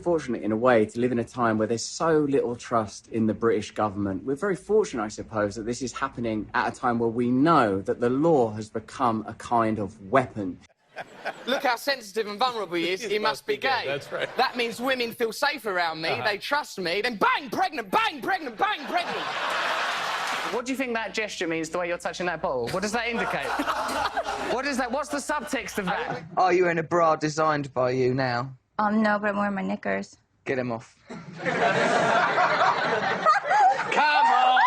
fortunate in a way to live in a time where there's so little trust in the British government. We're very fortunate, I suppose, that this is happening at a time where we know that the law has become a kind of weapon. Look how sensitive and vulnerable he is. He must be gay. That's right. That means women feel safe around me. They trust me. Then bang, pregnant, bang, pregnant, bang, pregnant. What do you think that gesture means, the way you're touching that bottle? What does that indicate? What is that? What's the subtext of that? Are you in a bra designed by you now? No, but I'm wearing my knickers. Get him off. Come on!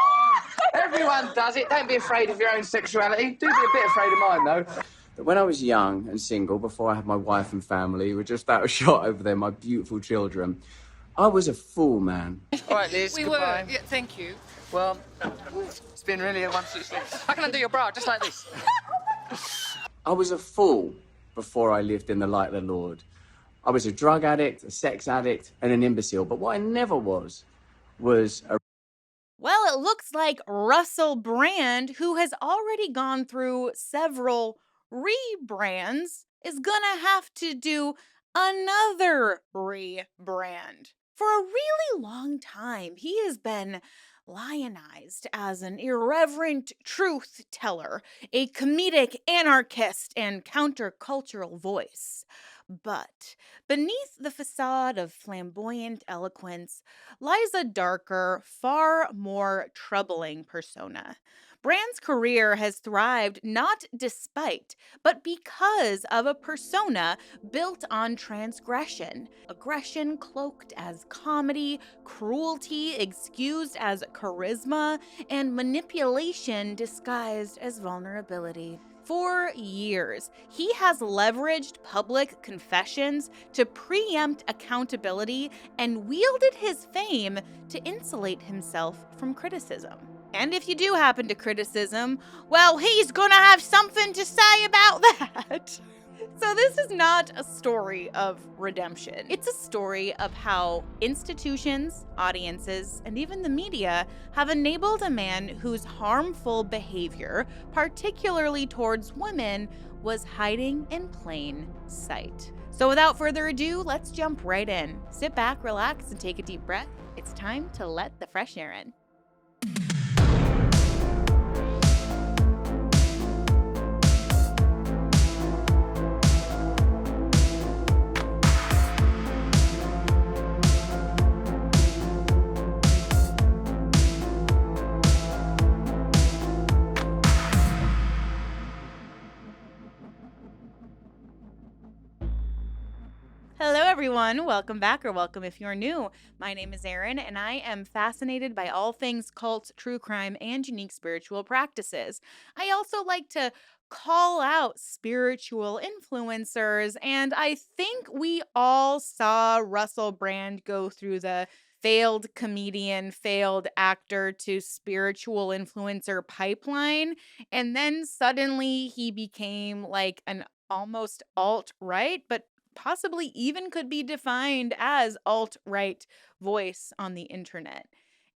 Everyone does it. Don't be afraid of your own sexuality. Do be a bit afraid of mine, though. But when I was young and single, before I had my wife and family, we're just out of shot over there, my beautiful children, I was a fool, man. All right, Liz, goodbye. Yeah, thank you. Well, it's been really a one-two six. How can I do your bra? Just like this. I was a fool before I lived in the light of the Lord. I was a drug addict, a sex addict, and an imbecile. But what I never was a... Well, it looks like Russell Brand, who has already gone through several rebrands, is gonna have to do another rebrand. For a really long time, he has been lionized as an irreverent truth teller, a comedic anarchist and countercultural voice. But beneath the facade of flamboyant eloquence lies a darker, far more troubling persona. Brand's career has thrived not despite, but because of a persona built on transgression. Aggression cloaked as comedy, cruelty excused as charisma, and manipulation disguised as vulnerability. For years, he has leveraged public confessions to preempt accountability and wielded his fame to insulate himself from criticism. And if you do happen to criticism, well, he's gonna have something to say about that. So this is not a story of redemption. It's a story of how institutions, audiences, and even the media have enabled a man whose harmful behavior, particularly towards women, was hiding in plain sight. So without further ado, let's jump right in. Sit back, relax, and take a deep breath. It's time to let the fresh air in. Hello everyone, welcome back or welcome if you're new. My name is Erin and I am fascinated by all things cult, true crime, and unique spiritual practices. I also like to call out spiritual influencers, and I think we all saw Russell Brand go through the failed comedian, failed actor to spiritual influencer pipeline, and then suddenly he became like an almost alt-right, but possibly even could be defined as alt-right voice on the internet.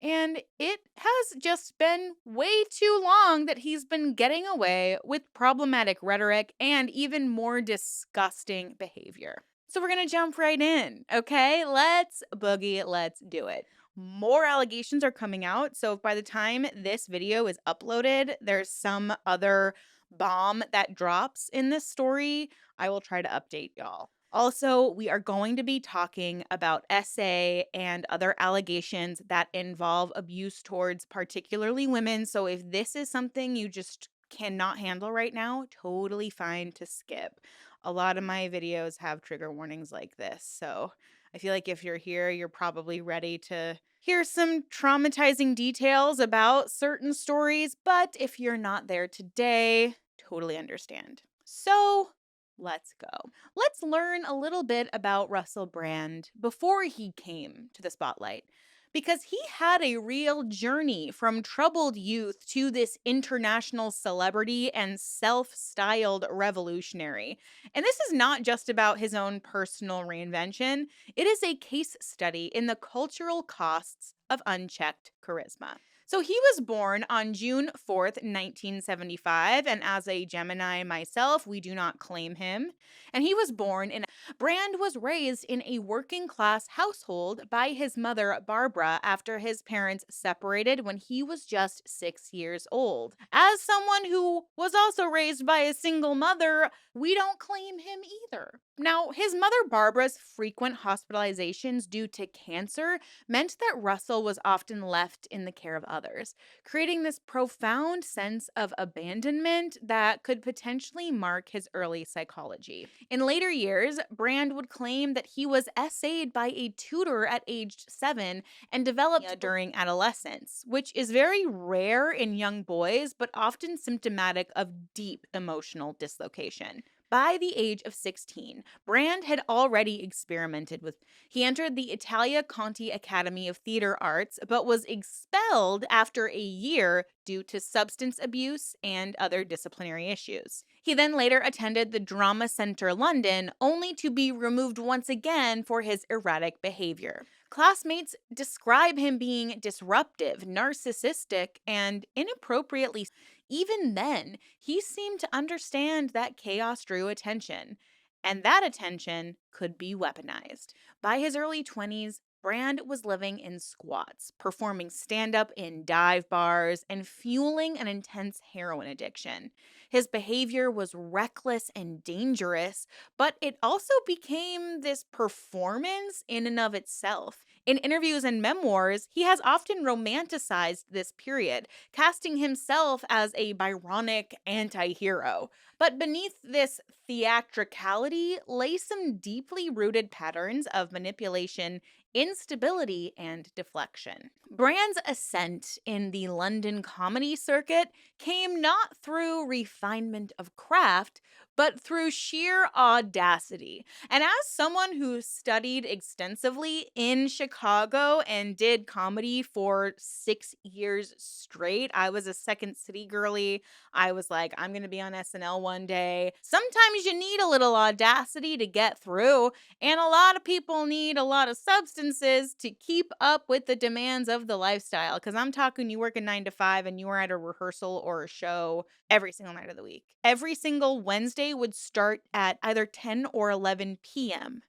And it has just been way too long that he's been getting away with problematic rhetoric and even more disgusting behavior. So we're gonna jump right in, okay? Let's boogie, let's do it. More allegations are coming out, so by the time this video is uploaded, there's some other bomb that drops in this story. I will try to update y'all. Also, we are going to be talking about SA and other allegations that involve abuse towards particularly women. So if this is something you just cannot handle right now, totally fine to skip. A lot of my videos have trigger warnings like this. So I feel like if you're here, you're probably ready to hear some traumatizing details about certain stories. But if you're not there today, totally understand. So let's go. Let's learn a little bit about Russell Brand before he came to the spotlight, because he had a real journey from troubled youth to this international celebrity and self-styled revolutionary. And this is not just about his own personal reinvention. It is a case study in the cultural costs of unchecked charisma. So he was born on June 4th, 1975, and as a Gemini myself, we do not claim him. And he was born in Brand was raised in a working class household by his mother, Barbara, after his parents separated when he was just 6 years old. As someone who was also raised by a single mother, we don't claim him either. Now, his mother Barbara's frequent hospitalizations due to cancer meant that Russell was often left in the care of others, creating this profound sense of abandonment that could potentially mark his early psychology. In later years, Brand would claim that he was essayed by a tutor at age 7 and developed during adolescence, which is very rare in young boys, but often symptomatic of deep emotional dislocation. By the age of 16, Brand had already experimented with. He entered the Italia Conti Academy of Theater Arts, but was expelled after a year due to substance abuse and other disciplinary issues. He then later attended the Drama Centre London, only to be removed once again for his erratic behavior. Classmates describe him being disruptive, narcissistic, and inappropriately. Even then, he seemed to understand that chaos drew attention, and that attention could be weaponized. By his early 20s, Brand was living in squats, performing stand up in dive bars, and fueling an intense heroin addiction. His behavior was reckless and dangerous, but it also became this performance in and of itself. In interviews and memoirs, he has often romanticized this period, casting himself as a Byronic anti-hero. But beneath this theatricality lay some deeply rooted patterns of manipulation, instability, and deflection. Brand's ascent in the London comedy circuit came not through refinement of craft, but through sheer audacity. And as someone who studied extensively in Chicago and did comedy for 6 years straight, I was a Second City girly. I was like, I'm going to be on SNL one day. Sometimes you need a little audacity to get through, and a lot of people need a lot of substances to keep up with the demands of the lifestyle. Because I'm talking you work a 9 to 5 and you are at a rehearsal or a show every single night of the week. Every single Wednesday would start at either 10 or 11 p.m.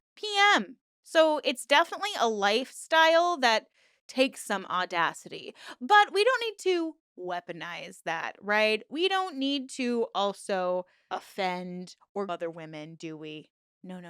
So it's definitely a lifestyle that takes some audacity. But we don't need to weaponize that, right? We don't need to also offend or other women, do we? No,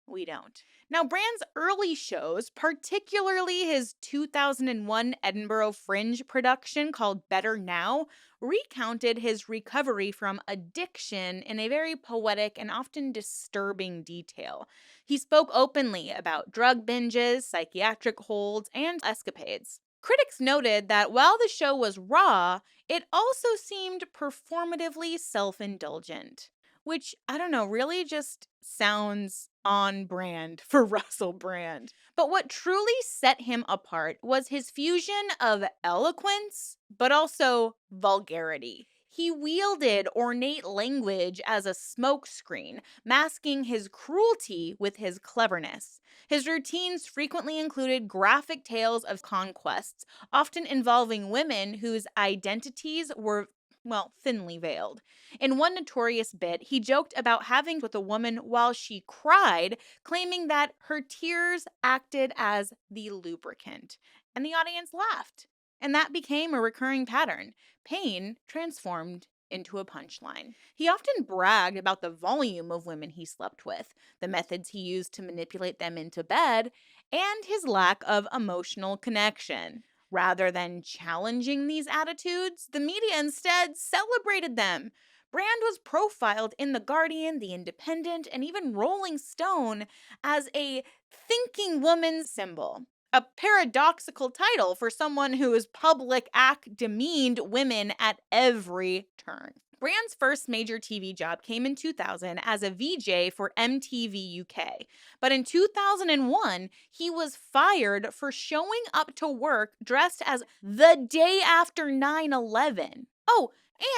we don't. Now, Brand's early shows, particularly his 2001 Edinburgh Fringe production called Better Now, recounted his recovery from addiction in a very poetic and often disturbing detail. He spoke openly about drug binges, psychiatric holds, and escapades. Critics noted that while the show was raw, it also seemed performatively self-indulgent, which, I don't know, really just sounds on brand for Russell Brand. But what truly set him apart was his fusion of eloquence, but also vulgarity. He wielded ornate language as a smokescreen, masking his cruelty with his cleverness. His routines frequently included graphic tales of conquests, often involving women whose identities were thinly veiled. In one notorious bit, he joked about having with a woman while she cried, claiming that her tears acted as the lubricant. And the audience laughed. And that became a recurring pattern. Pain transformed into a punchline. He often bragged about the volume of women he slept with, the methods he used to manipulate them into bed, and his lack of emotional connection. Rather than challenging these attitudes, the media instead celebrated them. Brand was profiled in The Guardian, The Independent, and even Rolling Stone as a thinking woman's symbol. A paradoxical title for someone whose public act demeaned women at every turn. Brand's first major TV job came in 2000 as a VJ for MTV UK. But in 2001, he was fired for showing up to work dressed as the day after 9/11. Oh,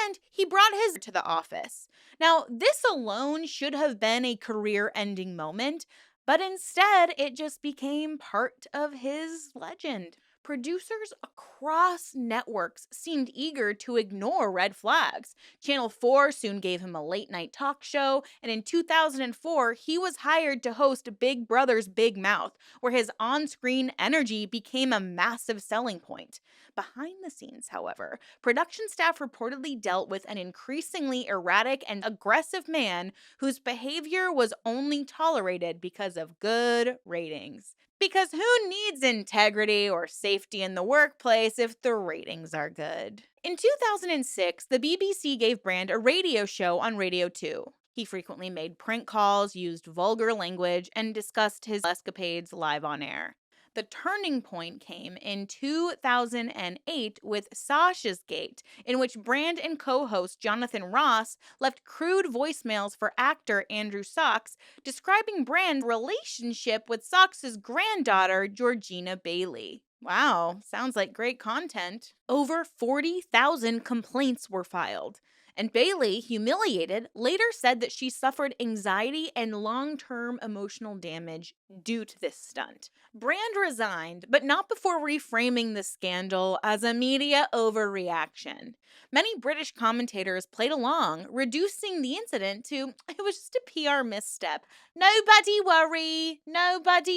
and he brought his to the office. Now, this alone should have been a career-ending moment, but instead it just became part of his legend. producers across networks seemed eager to ignore red flags. Channel 4 soon gave him a late-night talk show, and in 2004, he was hired to host Big Brother's Big Mouth, where his on-screen energy became a massive selling point. Behind the scenes, however, production staff reportedly dealt with an increasingly erratic and aggressive man whose behavior was only tolerated because of good ratings. Because who needs integrity or safety in the workplace if the ratings are good? In 2006, the BBC gave Brand a radio show on Radio 2. He frequently made prank calls, used vulgar language, and discussed his escapades live on air. The turning point came in 2008 with Sasha's Gate, in which Brand and co-host Jonathan Ross left crude voicemails for actor Andrew Sachs describing Brand's relationship with Sachs' granddaughter, Georgina Bailey. Wow, sounds like great content. Over 40,000 complaints were filed. And Bailey, humiliated, later said that she suffered anxiety and long-term emotional damage due to this stunt. Brand resigned, but not before reframing the scandal as a media overreaction. Many British commentators played along, reducing the incident to, it was just a PR misstep. Nobody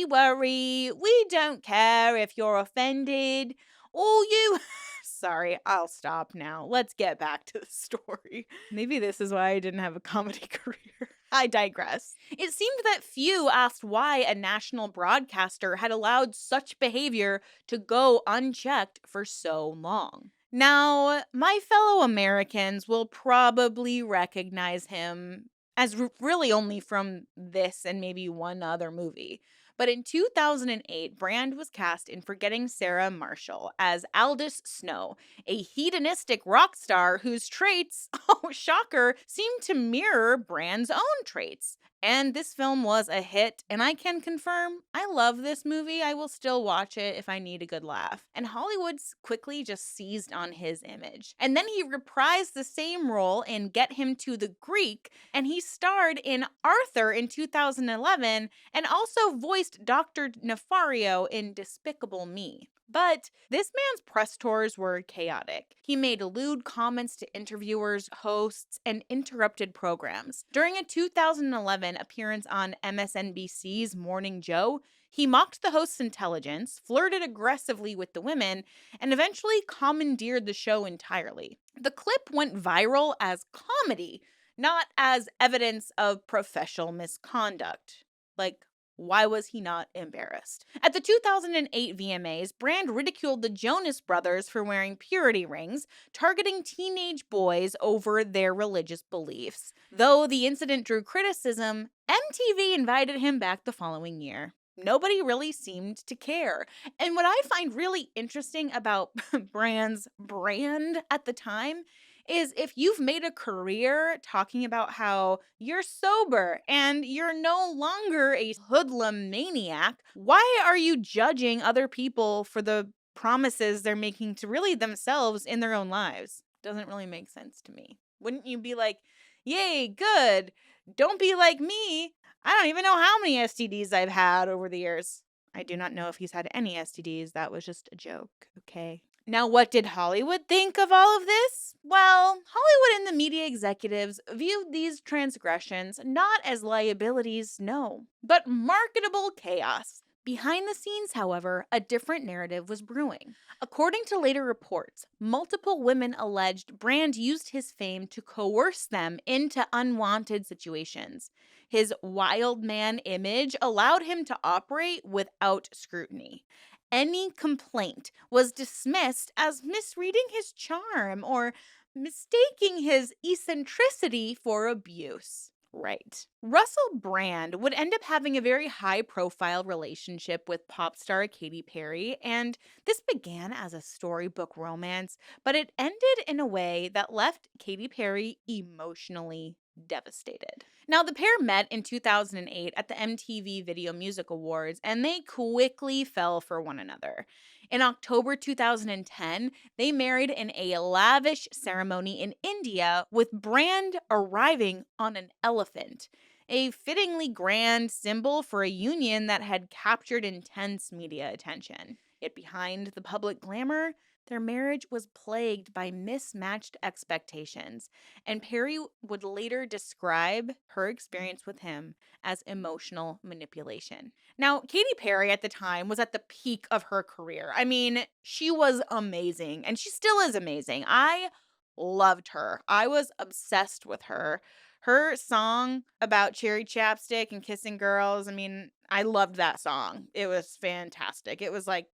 worry, we don't care if you're offended. All you... Sorry, I'll stop now. Let's get back to the story. Maybe this is why I didn't have a comedy career. I digress. It seemed that few asked why a national broadcaster had allowed such behavior to go unchecked for so long. Now, my fellow Americans will probably recognize him as really only from this and maybe one other movie. But in 2008, Brand was cast in Forgetting Sarah Marshall as Aldous Snow, a hedonistic rock star whose traits, oh shocker, seemed to mirror Brand's own traits. And this film was a hit, and I can confirm I love this movie. I will still watch it if I need a good laugh. And Hollywood quickly just seized on his image. And then he reprised the same role in Get Him to the Greek, and he starred in Arthur in 2011 and also voiced Dr. Nefario in Despicable Me. But this man's press tours were chaotic. He made lewd comments to interviewers, hosts, and interrupted programs. During a 2011 appearance on MSNBC's Morning Joe, he mocked the host's intelligence, flirted aggressively with the women, and eventually commandeered the show entirely. The clip went viral as comedy, not as evidence of professional misconduct. Like, why was he not embarrassed? At the 2008 VMAs, Brand ridiculed the Jonas Brothers for wearing purity rings, targeting teenage boys over their religious beliefs. Though the incident drew criticism, MTV invited him back the following year. Nobody really seemed to care. And what I find really interesting about Brand's brand at the time is if you've made a career talking about how you're sober and you're no longer a hoodlum maniac, why are you judging other people for the promises they're making to really themselves in their own lives? Doesn't really make sense to me. Wouldn't you be like, yay, good, don't be like me. I don't even know how many STDs I've had over the years. I do not know if he's had any STDs. That was just a joke, okay? Now, what did Hollywood think of all of this? Well, Hollywood and the media executives viewed these transgressions not as liabilities, no, but marketable chaos. Behind the scenes, however, a different narrative was brewing. According to later reports, multiple women alleged Brand used his fame to coerce them into unwanted situations. His wild man image allowed him to operate without scrutiny. Any complaint was dismissed as misreading his charm or mistaking his eccentricity for abuse. Right. Russell Brand would end up having a very high-profile relationship with pop star Katy Perry, and this began as a storybook romance, but it ended in a way that left Katy Perry emotionally devastated. Now, the pair met in 2008 at the MTV Video Music Awards, and they quickly fell for one another. In October 2010, they married in a lavish ceremony in India, with Brand arriving on an elephant. a fittingly grand symbol for a union that had captured intense media attention. Yet behind the public glamour, their marriage was plagued by mismatched expectations, and Perry would later describe her experience with him as emotional manipulation. Now, Katy Perry at the time was at the peak of her career. I mean, she was amazing, and she still is amazing. I loved her. I was obsessed with her. Her song about cherry chapstick and kissing girls, I mean, I loved that song. It was fantastic. It was like,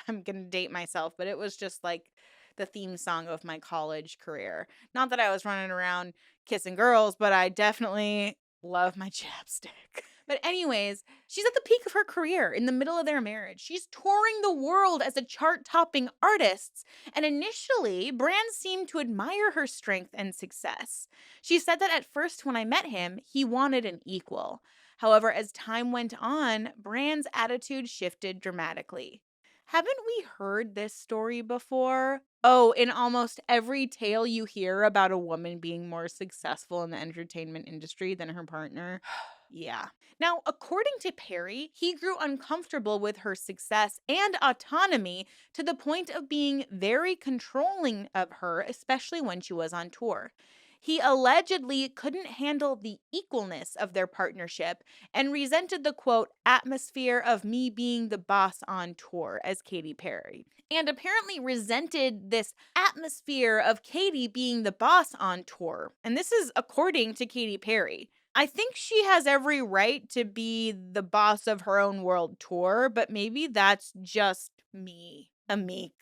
I'm going to date myself, but it was just like the theme song of my college career. Not that I was running around kissing girls, but I definitely love my chapstick. But anyways, she's at the peak of her career in the middle of their marriage. She's touring the world as a chart-topping artist, and initially, brands seemed to admire her strength and success. She said that at first when I met him, he wanted an equal. However, as time went on, brands' attitude shifted dramatically. Haven't we heard this story before? Oh, in almost every tale you hear about a woman being more successful in the entertainment industry than her partner. Yeah. Now, according to Perry, he grew uncomfortable with her success and autonomy to the point of being very controlling of her, especially when she was on tour. He allegedly couldn't handle the equalness of their partnership and resented the, quote, atmosphere of me being the boss on tour, as Katy Perry. And apparently resented this atmosphere of Katy being the boss on tour. And this is according to Katy Perry. I think she has every right to be the boss of her own world tour, but maybe that's just me, a meek,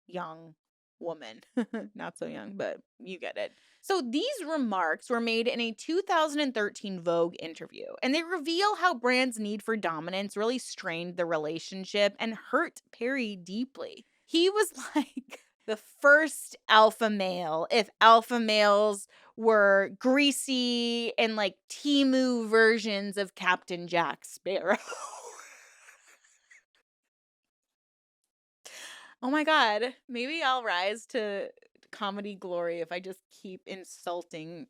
young woman. Not so young, but you get it. So these remarks were made in a 2013 Vogue interview, and they reveal how Brand's need for dominance really strained the relationship and hurt Perry deeply. He was like the first alpha male, if alpha males were greasy and like Temu versions of Captain Jack Sparrow. Oh my God, maybe I'll rise to comedy glory if I just keep insulting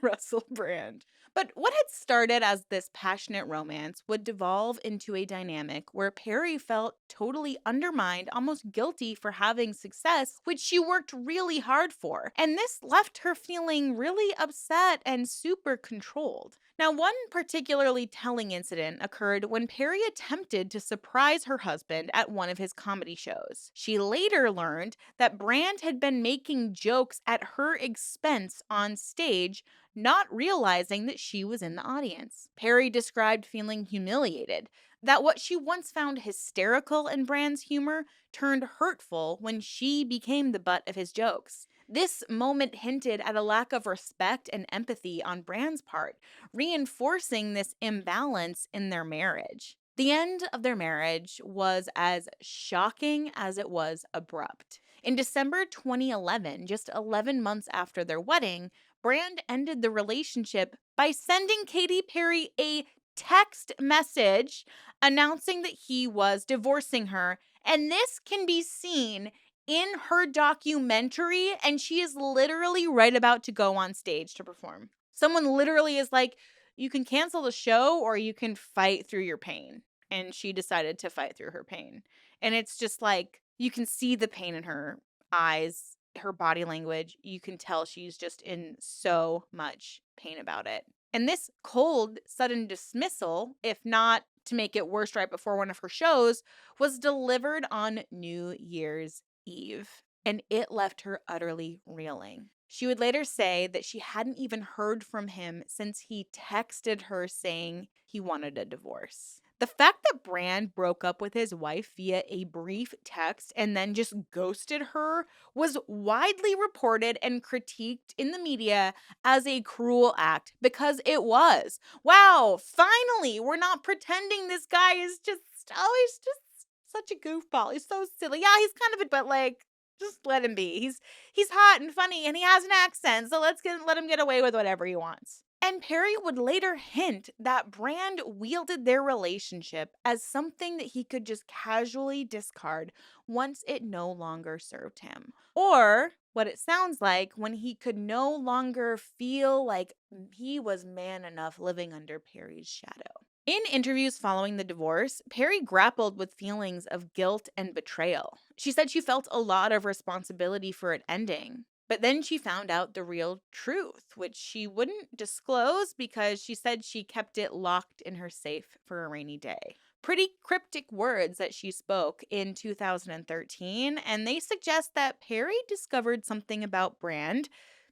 Russell Brand. But what had started as this passionate romance would devolve into a dynamic where Perry felt totally undermined, almost guilty for having success, which she worked really hard for. And this left her feeling really upset and super controlled. Now, one particularly telling incident occurred when Perry attempted to surprise her husband at one of his comedy shows. She later learned that Brand had been making jokes at her expense on stage, not realizing that she was in the audience. Perry described feeling humiliated, that what she once found hysterical in Brand's humor turned hurtful when she became the butt of his jokes. This moment hinted at a lack of respect and empathy on Brand's part, reinforcing this imbalance in their marriage. The end of their marriage was as shocking as it was abrupt. In December 2011, just 11 months after their wedding, Brand ended the relationship by sending Katy Perry a text message announcing that he was divorcing her. And this can be seen in her documentary, and she is literally right about to go on stage to perform. Someone literally is like, you can cancel the show or you can fight through your pain. And she decided to fight through her pain. And it's just like, you can see the pain in her eyes, her body language. You can tell she's just in so much pain about it. And this cold, sudden dismissal, if not to make it worse right before one of her shows, was delivered on New Year's Eve, and it left her utterly reeling. She would later say that she hadn't even heard from him since he texted her saying he wanted a divorce. The fact that Brand broke up with his wife via a brief text and then just ghosted her was widely reported and critiqued in the media as a cruel act, because it was. Wow, finally, we're not pretending this guy is just, oh, he's just such a goofball. He's so silly. Yeah, he's kind of a, but like, just let him be. He's hot and funny and he has an accent, so let him get away with whatever he wants. And Perry would later hint that Brand wielded their relationship as something that he could just casually discard once it no longer served him. Or what it sounds like when he could no longer feel like he was man enough living under Perry's shadow. In interviews following the divorce, Perry grappled with feelings of guilt and betrayal. She said she felt a lot of responsibility for it ending. But then she found out the real truth, which she wouldn't disclose because she said she kept it locked in her safe for a rainy day. Pretty cryptic words that she spoke in 2013, and they suggest that Perry discovered something about Brand,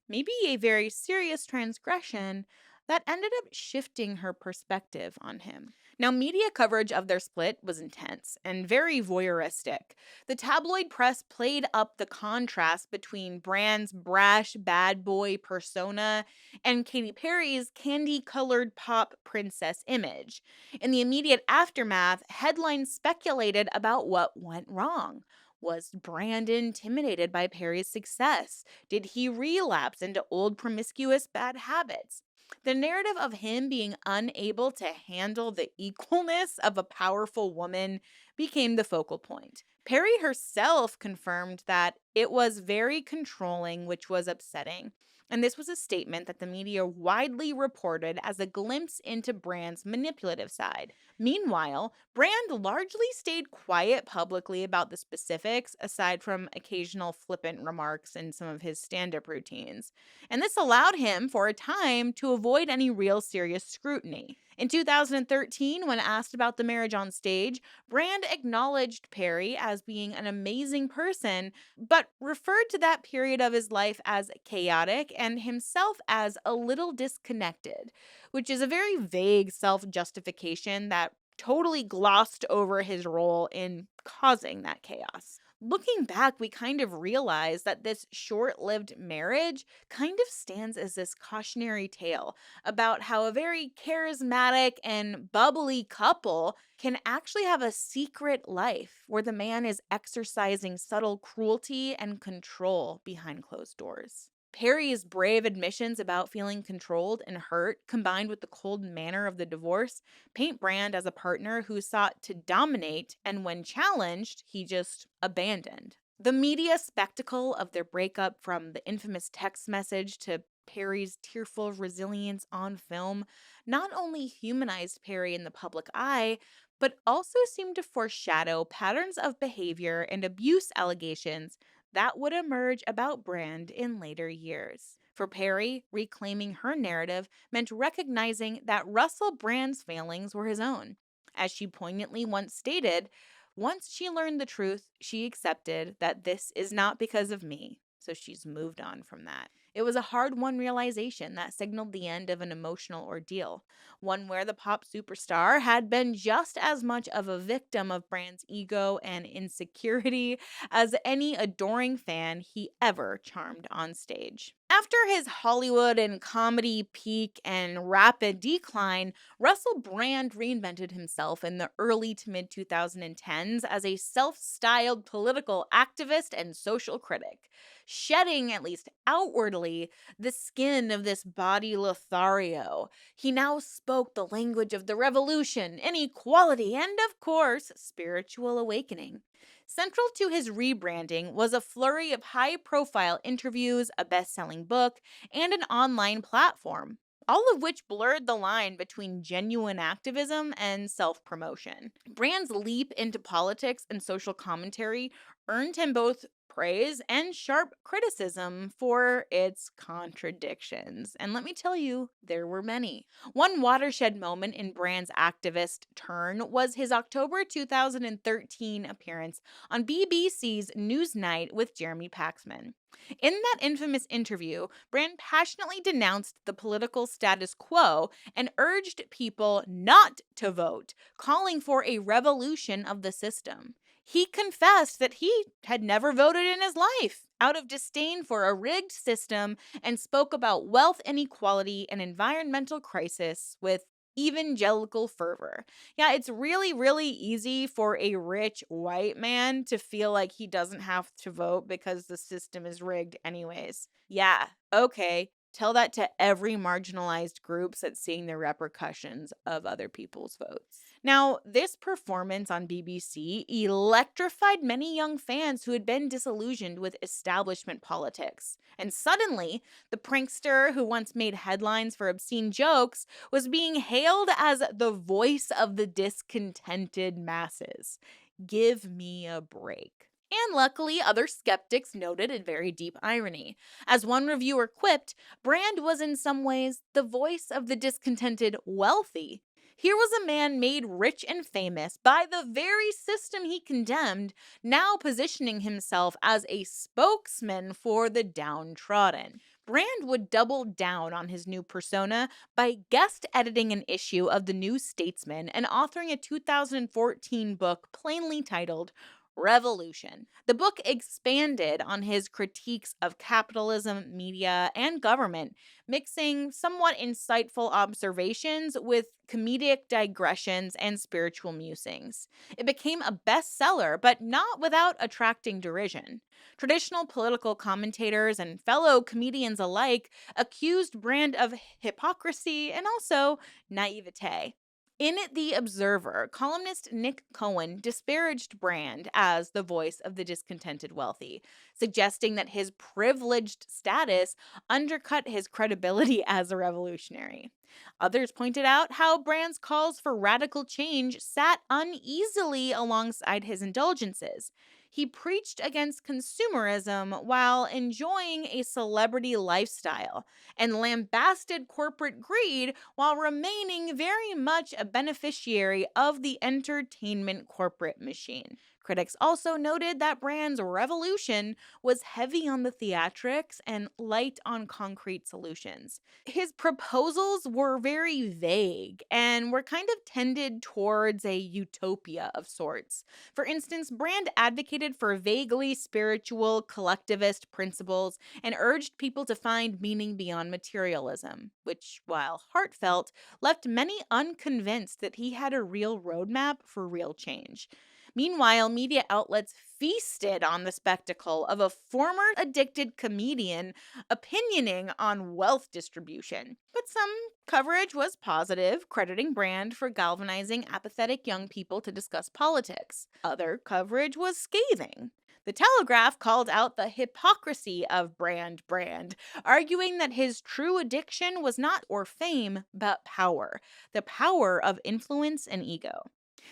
maybe a very serious transgression, that ended up shifting her perspective on him. Now, media coverage of their split was intense and very voyeuristic. The tabloid press played up the contrast between Brand's brash bad boy persona and Katy Perry's candy-colored pop princess image. In the immediate aftermath, headlines speculated about what went wrong. Was Brand intimidated by Perry's success? Did he relapse into old promiscuous bad habits? The narrative of him being unable to handle the equalness of a powerful woman became the focal point. Perry herself confirmed that it was very controlling, which was upsetting. And this was a statement that the media widely reported as a glimpse into Brand's manipulative side. Meanwhile, Brand largely stayed quiet publicly about the specifics, aside from occasional flippant remarks in some of his stand up routines. And this allowed him, for a time, to avoid any real serious scrutiny. In 2013, when asked about the marriage on stage, Brand acknowledged Perry as being an amazing person, but referred to that period of his life as chaotic and himself as a little disconnected, which is a very vague self justification that totally glossed over his role in causing that chaos. Looking back, we kind of realize that this short lived marriage kind of stands as this cautionary tale about how a very charismatic and bubbly couple can actually have a secret life where the man is exercising subtle cruelty and control behind closed doors. Perry's brave admissions about feeling controlled and hurt, combined with the cold manner of the divorce, paint Brand as a partner who sought to dominate, and when challenged, he just abandoned. The media spectacle of their breakup, from the infamous text message to Perry's tearful resilience on film, not only humanized Perry in the public eye, but also seemed to foreshadow patterns of behavior and abuse allegations that would emerge about Brand in later years. For Perry, reclaiming her narrative meant recognizing that Russell Brand's failings were his own. As she poignantly once stated, once she learned the truth, she accepted that this is not because of me, so she's moved on from that. It was a hard-won realization that signaled the end of an emotional ordeal, one where the pop superstar had been just as much of a victim of Brand's ego and insecurity as any adoring fan he ever charmed on stage. After his Hollywood and comedy peak and rapid decline, Russell Brand reinvented himself in the early to mid 2010s as a self-styled political activist and social critic, shedding, at least outwardly, the skin of this body Lothario. He now spoke the language of the revolution, inequality, and, of course, spiritual awakening. Central to his rebranding was a flurry of high-profile interviews, a best-selling book, and an online platform, all of which blurred the line between genuine activism and self-promotion. Brand's leap into politics and social commentary earned him both praise and sharp criticism for its contradictions. And let me tell you, there were many. One watershed moment in Brand's activist turn was his October 2013 appearance on BBC's Newsnight with Jeremy Paxman. In that infamous interview, Brand passionately denounced the political status quo and urged people not to vote, calling for a revolution of the system. He confessed that he had never voted in his life out of disdain for a rigged system, and spoke about wealth inequality and environmental crisis with evangelical fervor. Yeah, it's really, really easy for a rich white man to feel like he doesn't have to vote because the system is rigged anyways. Yeah, okay. Tell that to every marginalized group that's seeing the repercussions of other people's votes. Now, this performance on BBC electrified many young fans who had been disillusioned with establishment politics. And suddenly, the prankster who once made headlines for obscene jokes was being hailed as the voice of the discontented masses. Give me a break. And luckily, other skeptics noted a very deep irony. As one reviewer quipped, Brand was in some ways the voice of the discontented wealthy. Here was a man made rich and famous by the very system he condemned, now positioning himself as a spokesman for the downtrodden. Brand would double down on his new persona by guest editing an issue of The New Statesman and authoring a 2014 book plainly titled Revolution. The book expanded on his critiques of capitalism, media, and government, mixing somewhat insightful observations with comedic digressions and spiritual musings. It became a bestseller, but not without attracting derision. Traditional political commentators and fellow comedians alike accused Brand of hypocrisy and also naivete. In The Observer, columnist Nick Cohen disparaged Brand as the voice of the discontented wealthy, suggesting that his privileged status undercut his credibility as a revolutionary. Others pointed out how Brand's calls for radical change sat uneasily alongside his indulgences. He preached against consumerism while enjoying a celebrity lifestyle, and lambasted corporate greed while remaining very much a beneficiary of the entertainment corporate machine. Critics also noted that Brand's revolution was heavy on the theatrics and light on concrete solutions. His proposals were very vague and were kind of tended towards a utopia of sorts. For instance, Brand advocated for vaguely spiritual collectivist principles and urged people to find meaning beyond materialism, which, while heartfelt, left many unconvinced that he had a real roadmap for real change. Meanwhile, media outlets feasted on the spectacle of a former addicted comedian opinioning on wealth distribution. But some coverage was positive, crediting Brand for galvanizing apathetic young people to discuss politics. Other coverage was scathing. The Telegraph called out the hypocrisy of Brand, arguing that his true addiction was not or fame, but power, the power of influence and ego.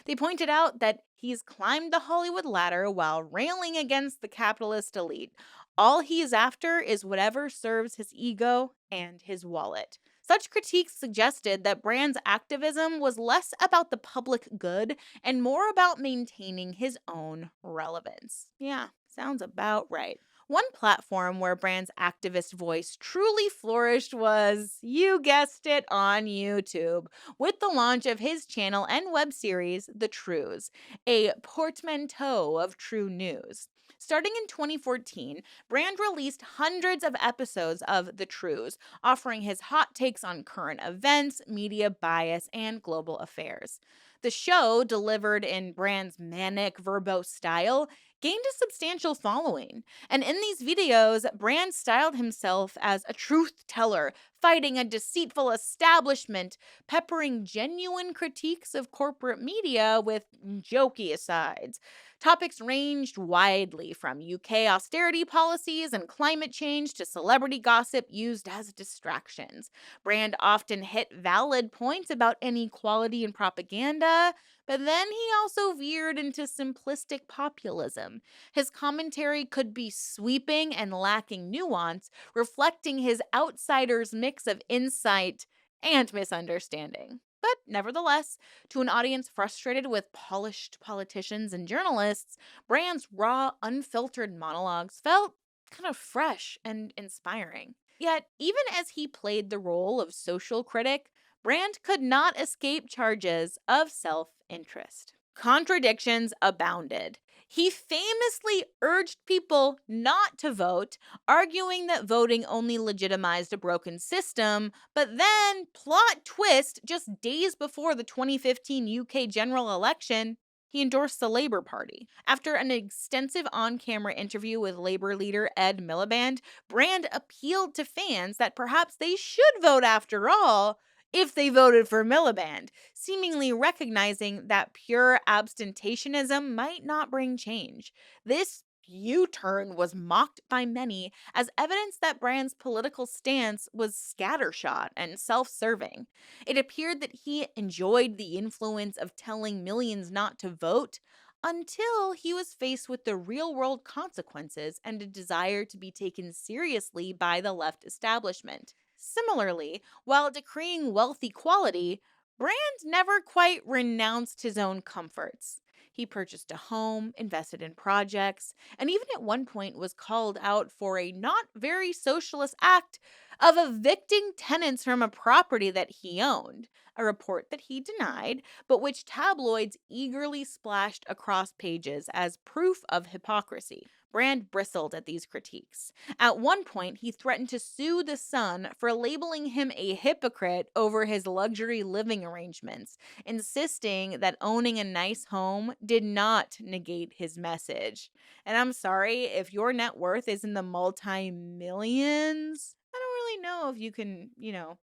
They pointed out that he's climbed the Hollywood ladder while railing against the capitalist elite. All he is after is whatever serves his ego and his wallet. Such critiques suggested that Brand's activism was less about the public good and more about maintaining his own relevance. Yeah, sounds about right. One platform where Brand's activist voice truly flourished was, you guessed it, on YouTube, with the launch of his channel and web series, The Trues, a portmanteau of true news. Starting in 2014, Brand released hundreds of episodes of The Trues, offering his hot takes on current events, media bias, and global affairs. The show, delivered in Brand's manic, verbose style, gained a substantial following. And in these videos, Brand styled himself as a truth teller, fighting a deceitful establishment, peppering genuine critiques of corporate media with jokey asides. Topics ranged widely from UK austerity policies and climate change to celebrity gossip used as distractions. Brand often hit valid points about inequality and propaganda, but then he also veered into simplistic populism. His commentary could be sweeping and lacking nuance, reflecting his outsider's mix of insight and misunderstanding. But nevertheless, to an audience frustrated with polished politicians and journalists, Brand's raw, unfiltered monologues felt kind of fresh and inspiring. Yet, even as he played the role of social critic, Brand could not escape charges of self-interest. Contradictions abounded. He famously urged people not to vote, arguing that voting only legitimized a broken system, but then, plot twist, just days before the 2015 UK general election, he endorsed the Labour Party. After an extensive on-camera interview with Labour leader Ed Miliband, Brand appealed to fans that perhaps they should vote after all, if they voted for Miliband, seemingly recognizing that pure abstentionism might not bring change. This U-turn was mocked by many as evidence that Brand's political stance was scattershot and self-serving. It appeared that he enjoyed the influence of telling millions not to vote until he was faced with the real-world consequences and a desire to be taken seriously by the left establishment. Similarly, while decreeing wealth equality, Brand never quite renounced his own comforts. He purchased a home, invested in projects, and even at one point was called out for a not very socialist act of evicting tenants from a property that he owned, a report that he denied, but which tabloids eagerly splashed across pages as proof of hypocrisy. Brand bristled at these critiques. At one point, he threatened to sue The Sun for labeling him a hypocrite over his luxury living arrangements, insisting that owning a nice home did not negate his message. And I'm sorry, if your net worth is in the multi-millions, I don't really know if you can,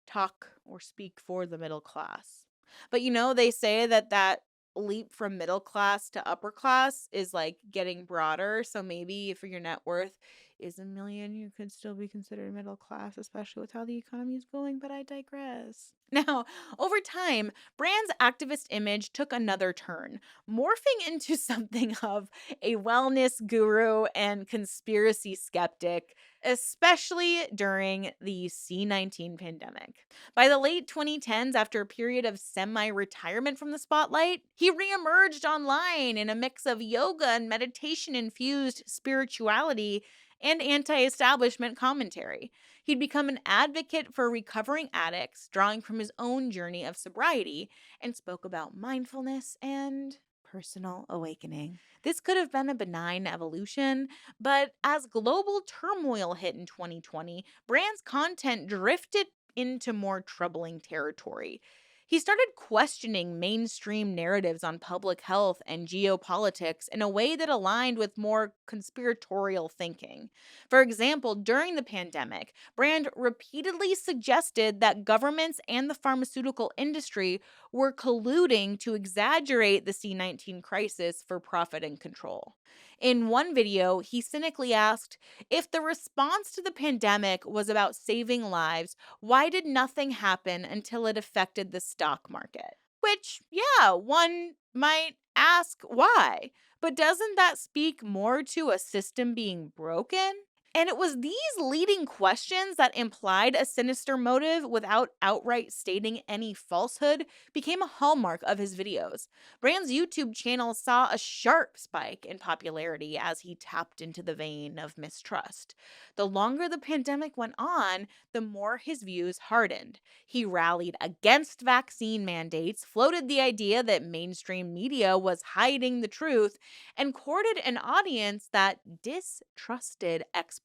talk or speak for the middle class. But they say that leap from middle class to upper class is like getting broader. So maybe if your net worth is a million, you could still be considered middle class, especially with how the economy is going. But I digress. Now, over time, Brand's activist image took another turn, morphing into something of a wellness guru and conspiracy skeptic, especially during the C-19 pandemic. By the late 2010s, after a period of semi-retirement from the spotlight, he reemerged online in a mix of yoga and meditation-infused spirituality and anti-establishment commentary. He'd become an advocate for recovering addicts, drawing from his own journey of sobriety, and spoke about mindfulness and personal awakening. This could have been a benign evolution, but as global turmoil hit in 2020, Brand's content drifted into more troubling territory. He started questioning mainstream narratives on public health and geopolitics in a way that aligned with more conspiratorial thinking. For example, during the pandemic, Brand repeatedly suggested that governments and the pharmaceutical industry were colluding to exaggerate the C-19 crisis for profit and control. In one video, he cynically asked, if the response to the pandemic was about saving lives, why did nothing happen until it affected the stock market? Which, yeah, one might ask why. But doesn't that speak more to a system being broken? And it was these leading questions that implied a sinister motive without outright stating any falsehood became a hallmark of his videos. Brand's YouTube channel saw a sharp spike in popularity as he tapped into the vein of mistrust. The longer the pandemic went on, the more his views hardened. He rallied against vaccine mandates, floated the idea that mainstream media was hiding the truth, and courted an audience that distrusted experts.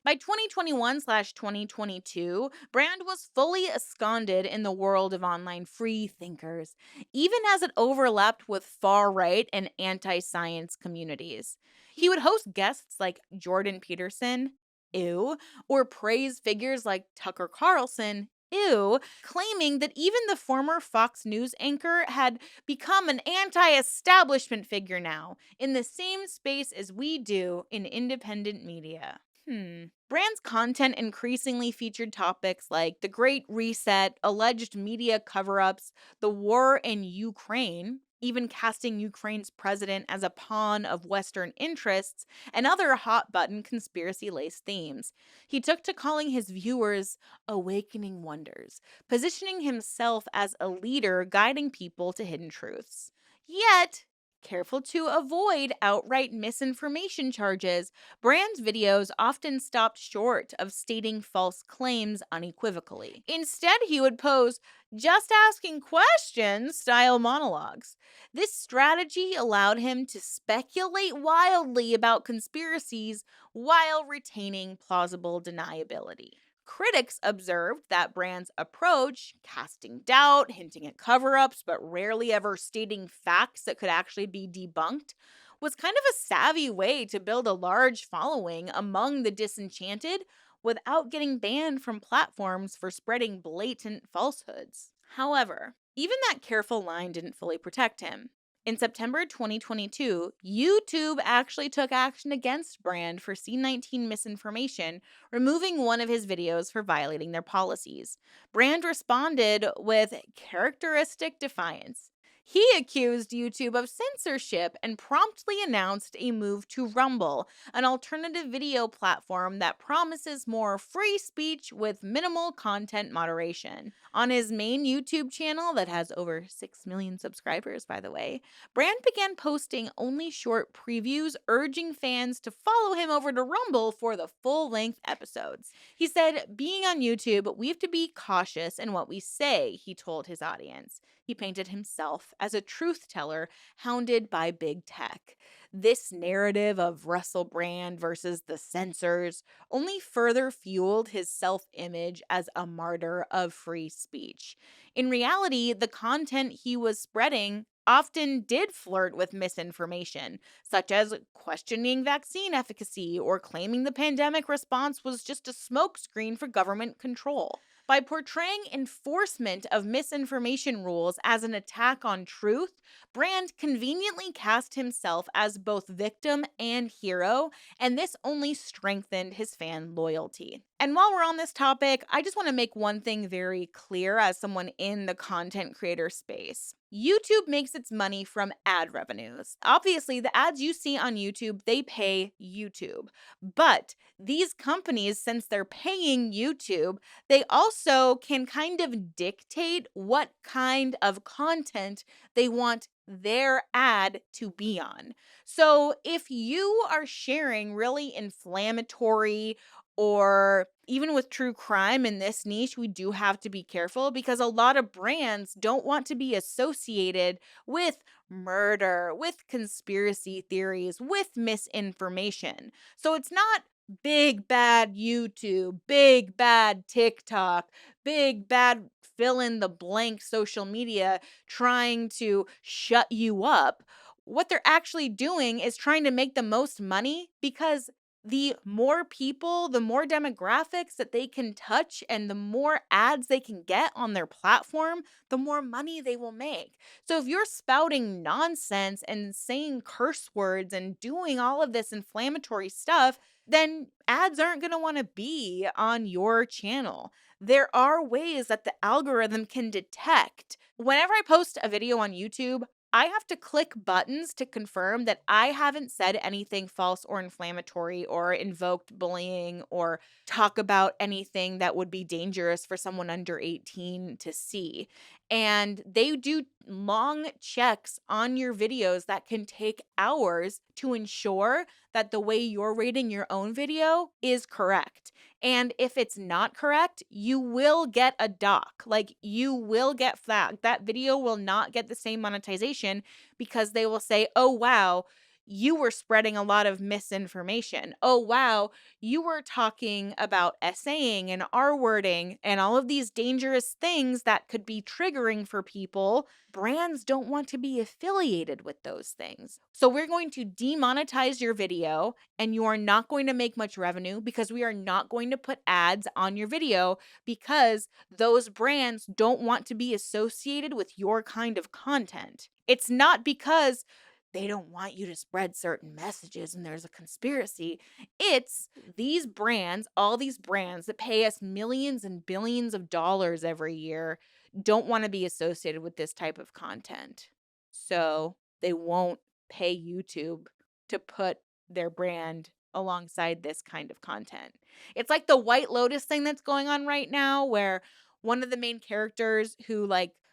By 2021/2022, Brand was fully ensconced in the world of online free thinkers, even as it overlapped with far-right and anti-science communities. He would host guests like Jordan Peterson, ew, or praise figures like Tucker Carlson, ew, claiming that even the former Fox News anchor had become an anti-establishment figure now, in the same space as we do in independent media. Brand's content increasingly featured topics like the Great Reset, alleged media cover-ups, the war in Ukraine, even casting Ukraine's president as a pawn of Western interests, and other hot-button conspiracy-laced themes. He took to calling his viewers awakening wonders, positioning himself as a leader guiding people to hidden truths. Yet, careful to avoid outright misinformation charges, Brand's videos often stopped short of stating false claims unequivocally. Instead, he would pose just asking questions style monologues. This strategy allowed him to speculate wildly about conspiracies while retaining plausible deniability. Critics observed that Brand's approach, casting doubt, hinting at cover-ups, but rarely ever stating facts that could actually be debunked, was kind of a savvy way to build a large following among the disenchanted without getting banned from platforms for spreading blatant falsehoods. However, even that careful line didn't fully protect him. In September 2022, YouTube actually took action against Brand for C19 misinformation, removing one of his videos for violating their policies. Brand responded with characteristic defiance. He accused YouTube of censorship and promptly announced a move to Rumble, an alternative video platform that promises more free speech with minimal content moderation. On his main YouTube channel, that has over 6 million subscribers, by the way, Brand began posting only short previews, urging fans to follow him over to Rumble for the full-length episodes. He said, "Being on YouTube, we have to be cautious in what we say," he told his audience. He painted himself as a truth teller hounded by big tech. This narrative of Russell Brand versus the censors only further fueled his self-image as a martyr of free speech. In reality, the content he was spreading often did flirt with misinformation, such as questioning vaccine efficacy or claiming the pandemic response was just a smokescreen for government control. By portraying enforcement of misinformation rules as an attack on truth, Brand conveniently cast himself as both victim and hero, and this only strengthened his fan loyalty. And while we're on this topic, I just want to make one thing very clear as someone in the content creator space. YouTube makes its money from ad revenues. Obviously, the ads you see on YouTube, they pay YouTube. But these companies, since they're paying YouTube, they also can kind of dictate what kind of content they want their ad to be on. So if you are sharing really inflammatory, or even with true crime in this niche, we do have to be careful because a lot of brands don't want to be associated with murder, with conspiracy theories, with misinformation. So it's not big bad YouTube, big bad TikTok, big bad fill in the blank social media trying to shut you up. What they're actually doing is trying to make the most money because the more people, the more demographics that they can touch, and the more ads they can get on their platform, the more money they will make. So if you're spouting nonsense and saying curse words and doing all of this inflammatory stuff, then ads aren't going to want to be on your channel. There are ways that the algorithm can detect. Whenever I post a video on YouTube, I have to click buttons to confirm that I haven't said anything false or inflammatory or invoked bullying or talk about anything that would be dangerous for someone under 18 to see. And they do long checks on your videos that can take hours to ensure that the way you're rating your own video is correct. And if it's not correct, you will get a dock. Like, you will get flagged. That video will not get the same monetization because they will say, "Oh, wow, you were spreading a lot of misinformation. Oh, wow, you were talking about essaying and R-wording and all of these dangerous things that could be triggering for people." Brands don't want to be affiliated with those things. So we're going to demonetize your video, and you are not going to make much revenue because we are not going to put ads on your video because those brands don't want to be associated with your kind of content. It's not because they don't want you to spread certain messages and there's a conspiracy. It's these brands, all these brands that pay us millions and billions of dollars every year, don't want to be associated with this type of content. So they won't pay YouTube to put their brand alongside this kind of content. It's like the White Lotus thing that's going on right now, where one of the main characters who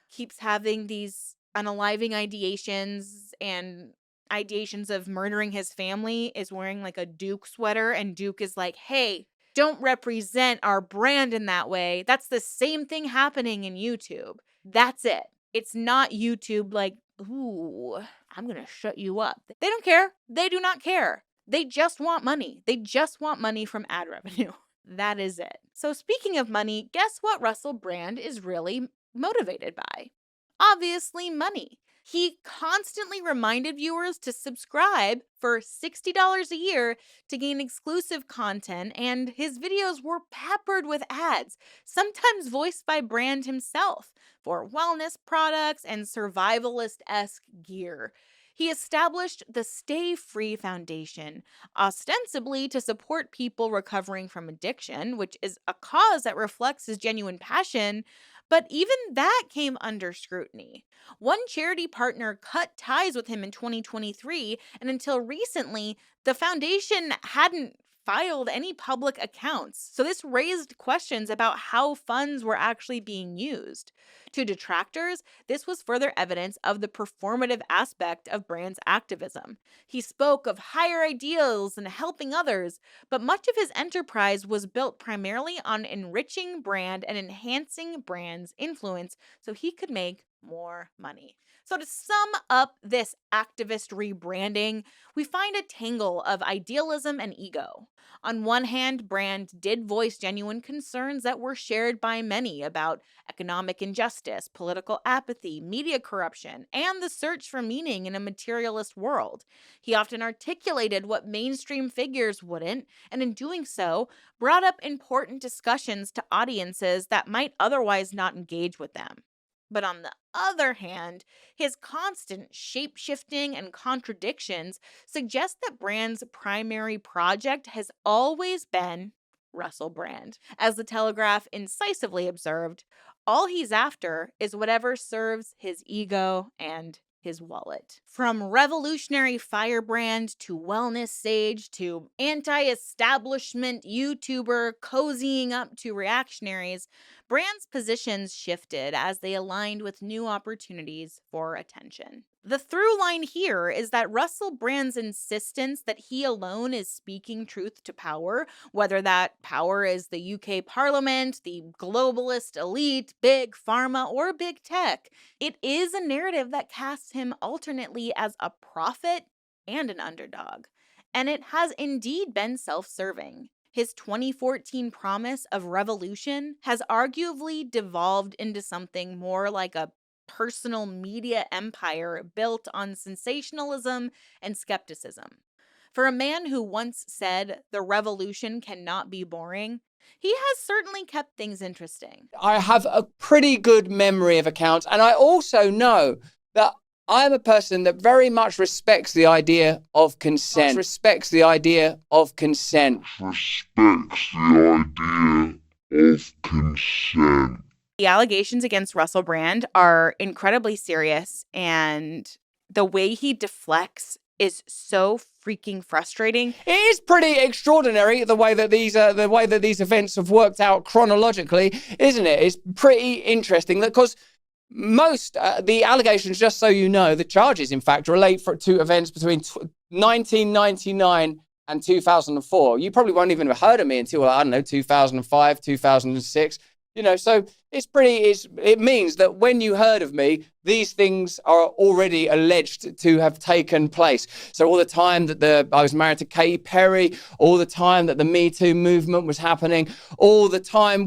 keeps having these unaliving ideations and ideations of murdering his family is wearing a Duke sweater, and Duke is like, "Hey, don't represent our brand in that way." That's the same thing happening in YouTube. That's it. It's not YouTube "Ooh, I'm going to shut you up." They don't care. They do not care. They just want money. They just want money from ad revenue. That is it. So speaking of money, guess what Russell Brand is really motivated by? Obviously, money. He constantly reminded viewers to subscribe for $60 a year to gain exclusive content, and his videos were peppered with ads, sometimes voiced by Brand himself, for wellness products and survivalist-esque gear. He established the Stay Free Foundation, ostensibly to support people recovering from addiction, which is a cause that reflects his genuine passion, but even that came under scrutiny. One charity partner cut ties with him in 2023, and until recently, the foundation hadn't filed any public accounts. So this raised questions about how funds were actually being used. To detractors, this was further evidence of the performative aspect of Brand's activism. He spoke of higher ideals and helping others, but much of his enterprise was built primarily on enriching Brand and enhancing Brand's influence so he could make more money. So to sum up this activist rebranding, we find a tangle of idealism and ego. On one hand, Brand did voice genuine concerns that were shared by many about economic injustice, political apathy, media corruption, and the search for meaning in a materialist world. He often articulated what mainstream figures wouldn't, and in doing so, brought up important discussions to audiences that might otherwise not engage with them. But on the other hand, his constant shape-shifting and contradictions suggest that Brand's primary project has always been Russell Brand. As the Telegraph incisively observed, all he's after is whatever serves his ego and his wallet. From revolutionary firebrand to wellness sage to anti-establishment YouTuber cozying up to reactionaries, Brand's positions shifted as they aligned with new opportunities for attention. The through line here is that Russell Brand's insistence that he alone is speaking truth to power, whether that power is the UK Parliament, the globalist elite, big pharma, or big tech, it is a narrative that casts him alternately as a prophet and an underdog. And it has indeed been self-serving. His 2014 promise of revolution has arguably devolved into something more like a personal media empire built on sensationalism and skepticism. For a man who once said the revolution cannot be boring, he has certainly kept things interesting. I have a pretty good memory of accounts, and I also know that I'm a person that very much respects the idea of consent. Respects the idea of consent. The allegations against Russell Brand are incredibly serious, and the way he deflects is so freaking frustrating. It is pretty extraordinary the way that these events have worked out chronologically, isn't it? It's pretty interesting because most the allegations, just so you know, the charges in fact relate to events between 1999 and 2004. You probably won't even have heard of me until, I don't know, 2005, 2006. You know, so it means that when you heard of me, these things are already alleged to have taken place. So all the time that I was married to Katy Perry, all the time that the Me Too movement was happening, all the time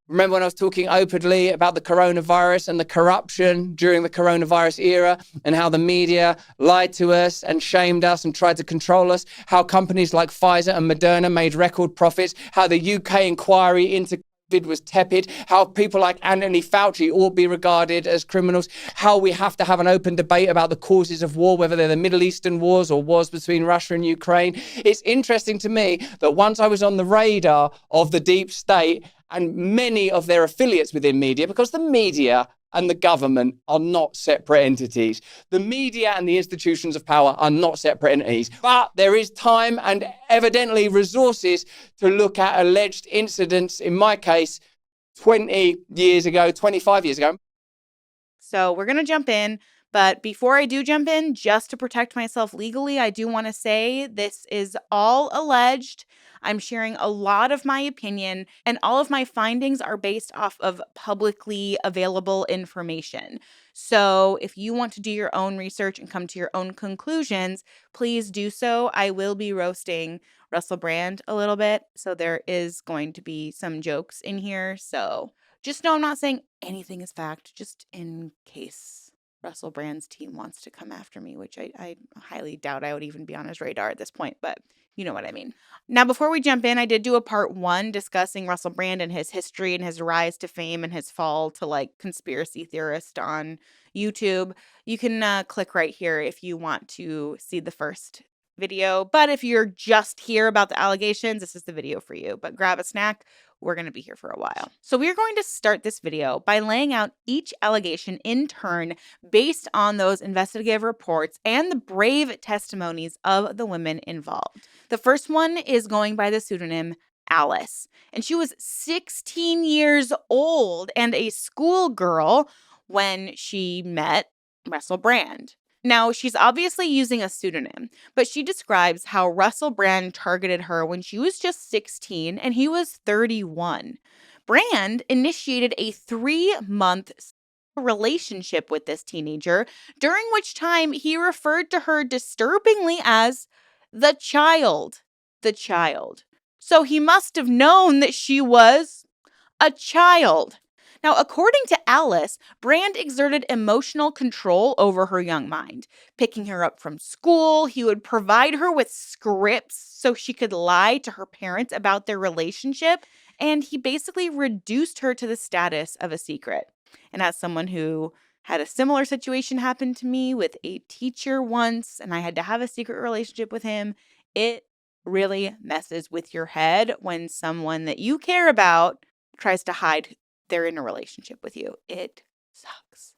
remember when I was talking openly about the coronavirus and the corruption during the coronavirus era and how the media lied to us and shamed us and tried to control us, how companies like Pfizer and Moderna made record profits, how the UK inquiry into COVID was tepid, how people like Anthony Fauci ought to be regarded as criminals, how we have to have an open debate about the causes of war, whether they're the Middle Eastern wars or wars between Russia and Ukraine. It's interesting to me that once I was on the radar of the deep state and many of their affiliates within media, because the media and the government are not separate entities. The media and the institutions of power are not separate entities. But there is time and evidently resources to look at alleged incidents, in my case, 20 years ago, 25 years ago. So we're going to jump in. But before I do jump in, just to protect myself legally, I do want to say this is all alleged. I'm sharing a lot of my opinion, and all of my findings are based off of publicly available information. So if you want to do your own research and come to your own conclusions, please do so. I will be roasting Russell Brand a little bit, so there is going to be some jokes in here. So just know I'm not saying anything is fact, just in case. Russell Brand's team wants to come after me, which I highly doubt I would even be on his radar at this point, but you know what I mean. Now, before we jump in, I did do a part 1 discussing Russell Brand and his history and his rise to fame and his fall to like conspiracy theorist on YouTube. You can click right here if you want to see the first video. But if you're just here about the allegations, this is the video for you. But grab a snack. We're going to be here for a while. So we're going to start this video by laying out each allegation in turn based on those investigative reports and the brave testimonies of the women involved. The first one is going by the pseudonym Alice, and she was 16 years old and a schoolgirl when she met Russell Brand. Now, she's obviously using a pseudonym, but she describes how Russell Brand targeted her when she was just 16 and he was 31. Brand initiated a 3-month relationship with this teenager, during which time he referred to her disturbingly as the child. The child. So he must have known that she was a child. Now, according to Alice, Brand exerted emotional control over her young mind. Picking her up from school, he would provide her with scripts so she could lie to her parents about their relationship, and he basically reduced her to the status of a secret. And as someone who had a similar situation happen to me with a teacher once, and I had to have a secret relationship with him, it really messes with your head when someone that you care about tries to hide they're in a relationship with you. It sucks.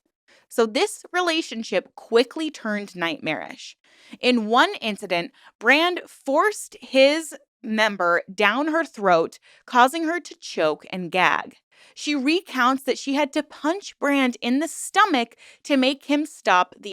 So this relationship quickly turned nightmarish. In one incident, Brand forced his member down her throat, causing her to choke and gag. She recounts that she had to punch Brand in the stomach to make him stop the.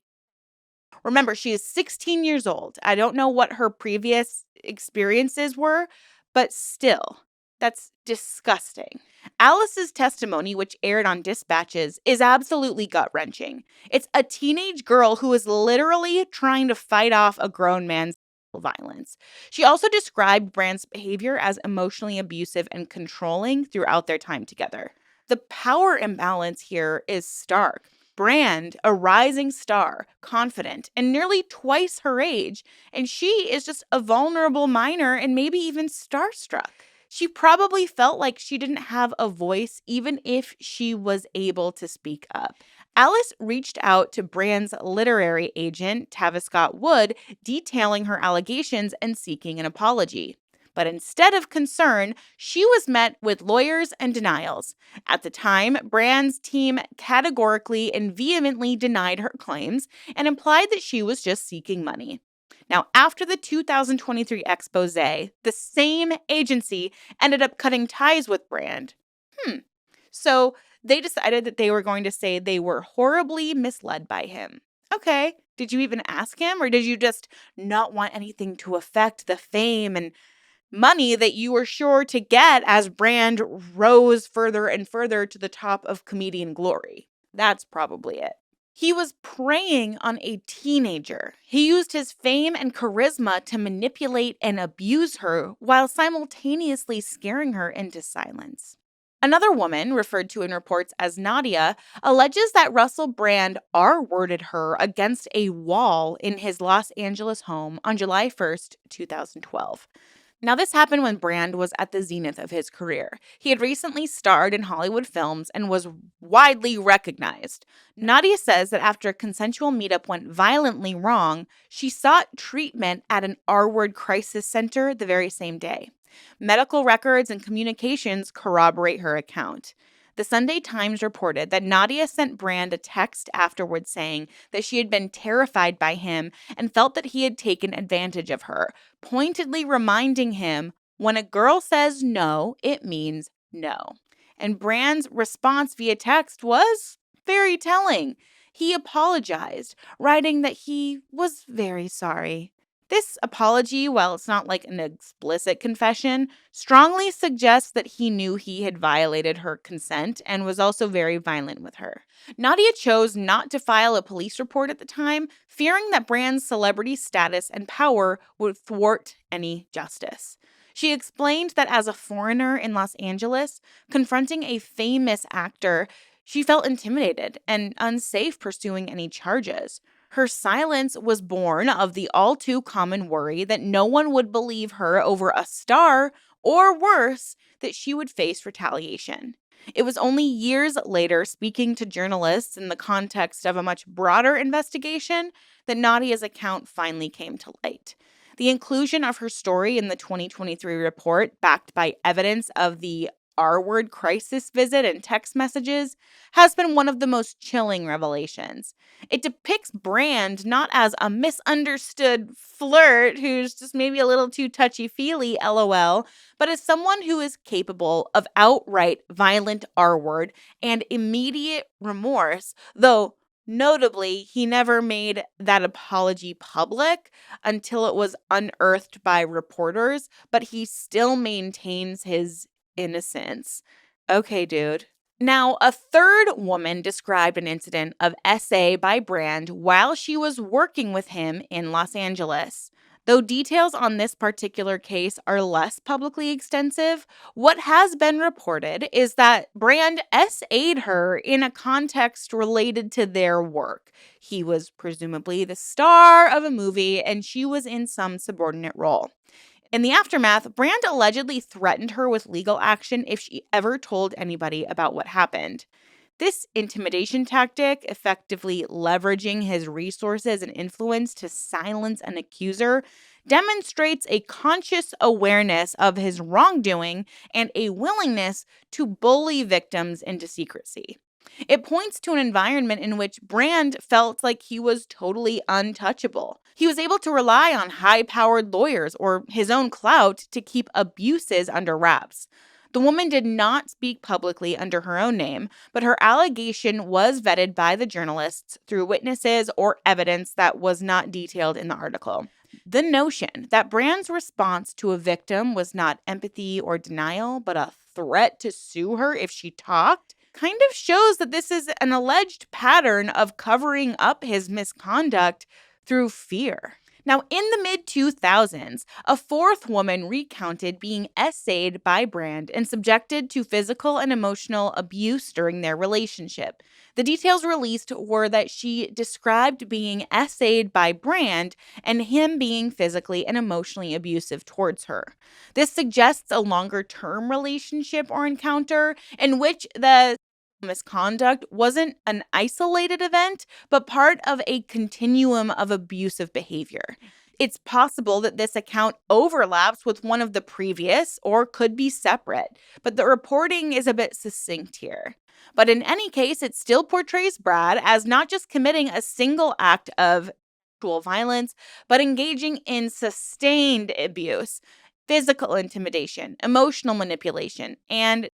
Remember, she is 16 years old. I don't know what her previous experiences were, but still, that's disgusting. Alice's testimony, which aired on Dispatches, is absolutely gut-wrenching. It's a teenage girl who is literally trying to fight off a grown man's violence. She also described Brand's behavior as emotionally abusive and controlling throughout their time together. The power imbalance here is stark. Brand, a rising star, confident, and nearly twice her age, and she is just a vulnerable minor and maybe even starstruck. She probably felt like she didn't have a voice even if she was able to speak up. Alice reached out to Brand's literary agent, Tavistock Wood, detailing her allegations and seeking an apology. But instead of concern, she was met with lawyers and denials. At the time, Brand's team categorically and vehemently denied her claims and implied that she was just seeking money. Now, after the 2023 expose, the same agency ended up cutting ties with Brand. So they decided that they were going to say they were horribly misled by him. Okay, did you even ask him, or did you just not want anything to affect the fame and money that you were sure to get as Brand rose further and further to the top of comedian glory? That's probably it. He was preying on a teenager. He used his fame and charisma to manipulate and abuse her while simultaneously scaring her into silence. Another woman, referred to in reports as Nadia, alleges that Russell Brand R-worded her against a wall in his Los Angeles home on July 1st, 2012. Now, this happened when Brand was at the zenith of his career. He had recently starred in Hollywood films and was widely recognized. Nadia says that after a consensual meetup went violently wrong, she sought treatment at an R-word crisis center the very same day. Medical records and communications corroborate her account. The Sunday Times reported that Nadia sent Brand a text afterwards saying that she had been terrified by him and felt that he had taken advantage of her, pointedly reminding him, when a girl says no, it means no. And Brand's response via text was very telling. He apologized, writing that he was very sorry. This apology, while it's not like an explicit confession, strongly suggests that he knew he had violated her consent and was also very violent with her. Nadia chose not to file a police report at the time, fearing that Brand's celebrity status and power would thwart any justice. She explained that as a foreigner in Los Angeles, confronting a famous actor, She felt intimidated and unsafe pursuing any charges. Her silence was born of the all too common worry that no one would believe her over a star, or worse, that she would face retaliation. It was only years later, speaking to journalists in the context of a much broader investigation, that Nadia's account finally came to light. The inclusion of her story in the 2023 report, backed by evidence of the R-word crisis visit and text messages, has been one of the most chilling revelations. It depicts Brand not as a misunderstood flirt who's just maybe a little too touchy-feely, lol, but as someone who is capable of outright violent R-word and immediate remorse, though notably, he never made that apology public until it was unearthed by reporters, but he still maintains his innocence. Okay, dude. Now, a third woman described an incident of SA by Brand while she was working with him in Los Angeles. Though details on this particular case are less publicly extensive, what has been reported is that Brand SA'd her in a context related to their work. He was presumably the star of a movie, and she was in some subordinate role. In the aftermath, Brand allegedly threatened her with legal action if she ever told anybody about what happened. This intimidation tactic, effectively leveraging his resources and influence to silence an accuser, demonstrates a conscious awareness of his wrongdoing and a willingness to bully victims into secrecy. It points to an environment in which Brand felt like he was totally untouchable. He was able to rely on high-powered lawyers or his own clout to keep abuses under wraps. The woman did not speak publicly under her own name, but her allegation was vetted by the journalists through witnesses or evidence that was not detailed in the article. The notion that Brand's response to a victim was not empathy or denial, but a threat to sue her if she talked, kind of shows that this is an alleged pattern of covering up his misconduct through fear. Now, in the mid-2000s, a fourth woman recounted being SA'd by Brand and subjected to physical and emotional abuse during their relationship. The details released were that she described being SA'd by Brand and him being physically and emotionally abusive towards her. This suggests a longer-term relationship or encounter in which the misconduct wasn't an isolated event, but part of a continuum of abusive behavior. It's possible that this account overlaps with one of the previous or could be separate, but the reporting is a bit succinct here. But in any case, it still portrays Brad as not just committing a single act of sexual violence, but engaging in sustained abuse, physical intimidation, emotional manipulation, and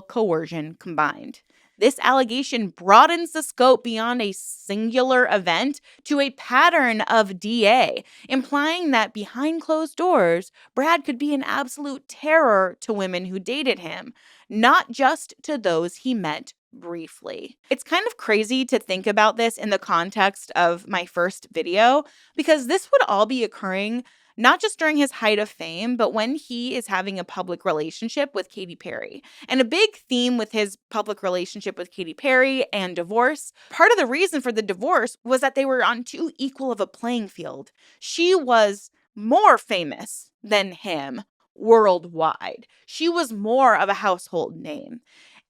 coercion combined. This allegation broadens the scope beyond a singular event to a pattern of DA, implying that behind closed doors, Brad could be an absolute terror to women who dated him, not just to those he met briefly. It's kind of crazy to think about this in the context of my first video, because this would all be occurring not just during his height of fame, but when he is having a public relationship with Katy Perry. And a big theme with his public relationship with Katy Perry and divorce, part of the reason for the divorce was that they were on too equal of a playing field. She was more famous than him worldwide. She was more of a household name.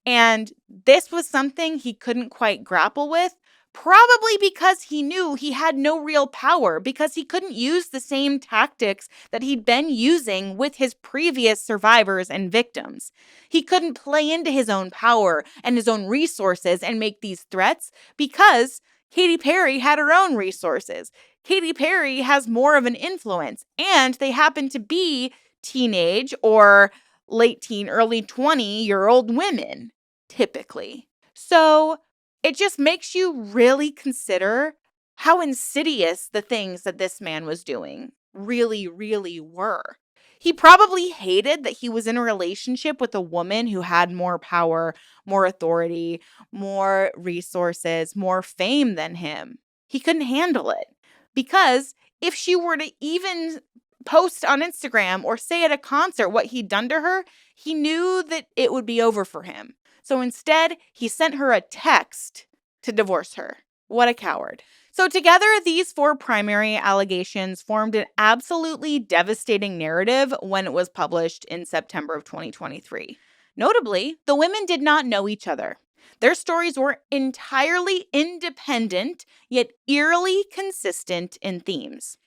And this was something he couldn't quite grapple with, probably because he knew he had no real power, because he couldn't use the same tactics that he'd been using with his previous survivors and victims. He couldn't play into his own power and his own resources and make these threats because Katy Perry had her own resources. Katy Perry has more of an influence, and they happen to be teenage or late teen, early 20-year-old women, typically. So it just makes you really consider how insidious the things that this man was doing really, really were. He probably hated that he was in a relationship with a woman who had more power, more authority, more resources, more fame than him. He couldn't handle it because if she were to even post on Instagram or say at a concert what he'd done to her, he knew that it would be over for him. So instead, he sent her a text to divorce her. What a coward. So together, these 4 primary allegations formed an absolutely devastating narrative when it was published in September of 2023. Notably, the women did not know each other. Their stories were entirely independent, yet eerily consistent in themes.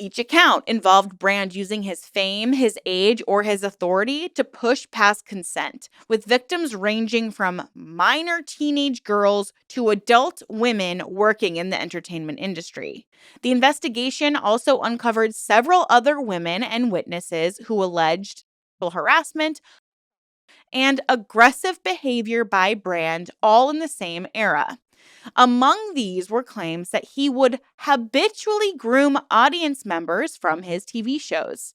Each account involved Brand using his fame, his age, or his authority to push past consent, with victims ranging from minor teenage girls to adult women working in the entertainment industry. The investigation also uncovered several other women and witnesses who alleged sexual harassment and aggressive behavior by Brand, all in the same era. Among these were claims that he would habitually groom audience members from his TV shows.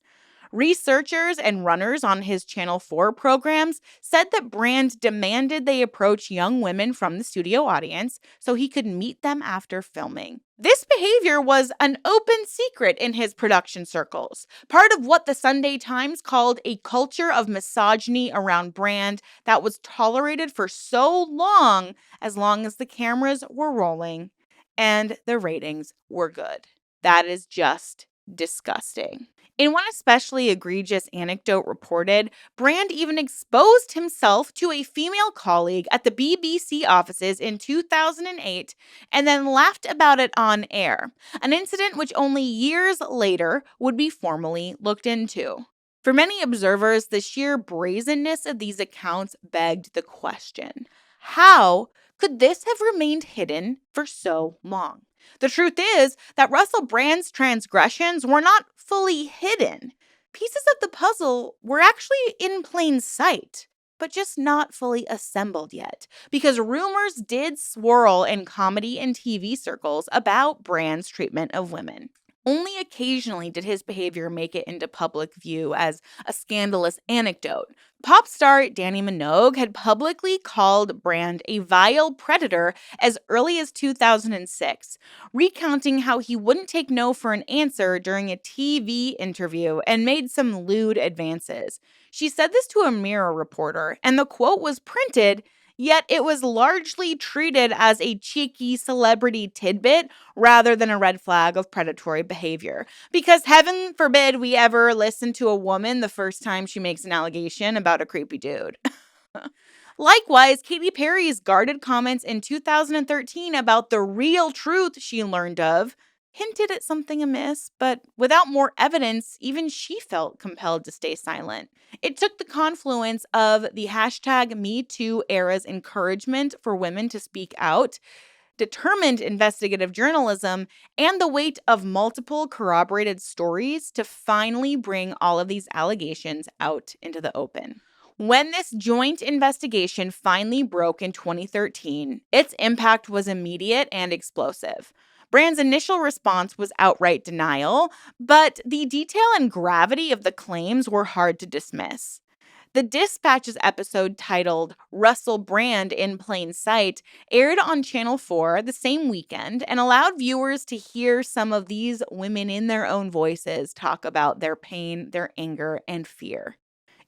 Researchers and runners on his Channel 4 programs said that Brand demanded they approach young women from the studio audience so he could meet them after filming. This behavior was an open secret in his production circles, part of what the Sunday Times called a culture of misogyny around Brand that was tolerated for so long as the cameras were rolling and the ratings were good. That is just disgusting. In one especially egregious anecdote reported, Brand even exposed himself to a female colleague at the BBC offices in 2008 and then laughed about it on air, an incident which only years later would be formally looked into. For many observers, the sheer brazenness of these accounts begged the question: how could this have remained hidden for so long? The truth is that Russell Brand's transgressions were not fully hidden. Pieces of the puzzle were actually in plain sight, but just not fully assembled yet, because rumors did swirl in comedy and TV circles about Brand's treatment of women. Only occasionally did his behavior make it into public view as a scandalous anecdote. Pop star Danny Minogue had publicly called Brand a vile predator as early as 2006, recounting how he wouldn't take no for an answer during a TV interview and made some lewd advances. She said this to a Mirror reporter, and the quote was printed, yet it was largely treated as a cheeky celebrity tidbit rather than a red flag of predatory behavior. Because heaven forbid we ever listen to a woman the first time she makes an allegation about a creepy dude. Likewise, Katy Perry's guarded comments in 2013 about the real truth she learned of hinted at something amiss, but without more evidence, even she felt compelled to stay silent. It took the confluence of the hashtag #MeToo era's encouragement for women to speak out, determined investigative journalism, and the weight of multiple corroborated stories to finally bring all of these allegations out into the open. When this joint investigation finally broke in 2013, its impact was immediate and explosive. Brand's initial response was outright denial, but the detail and gravity of the claims were hard to dismiss. The Dispatch's episode titled Russell Brand in Plain Sight aired on Channel 4 the same weekend and allowed viewers to hear some of these women in their own voices talk about their pain, their anger, and fear.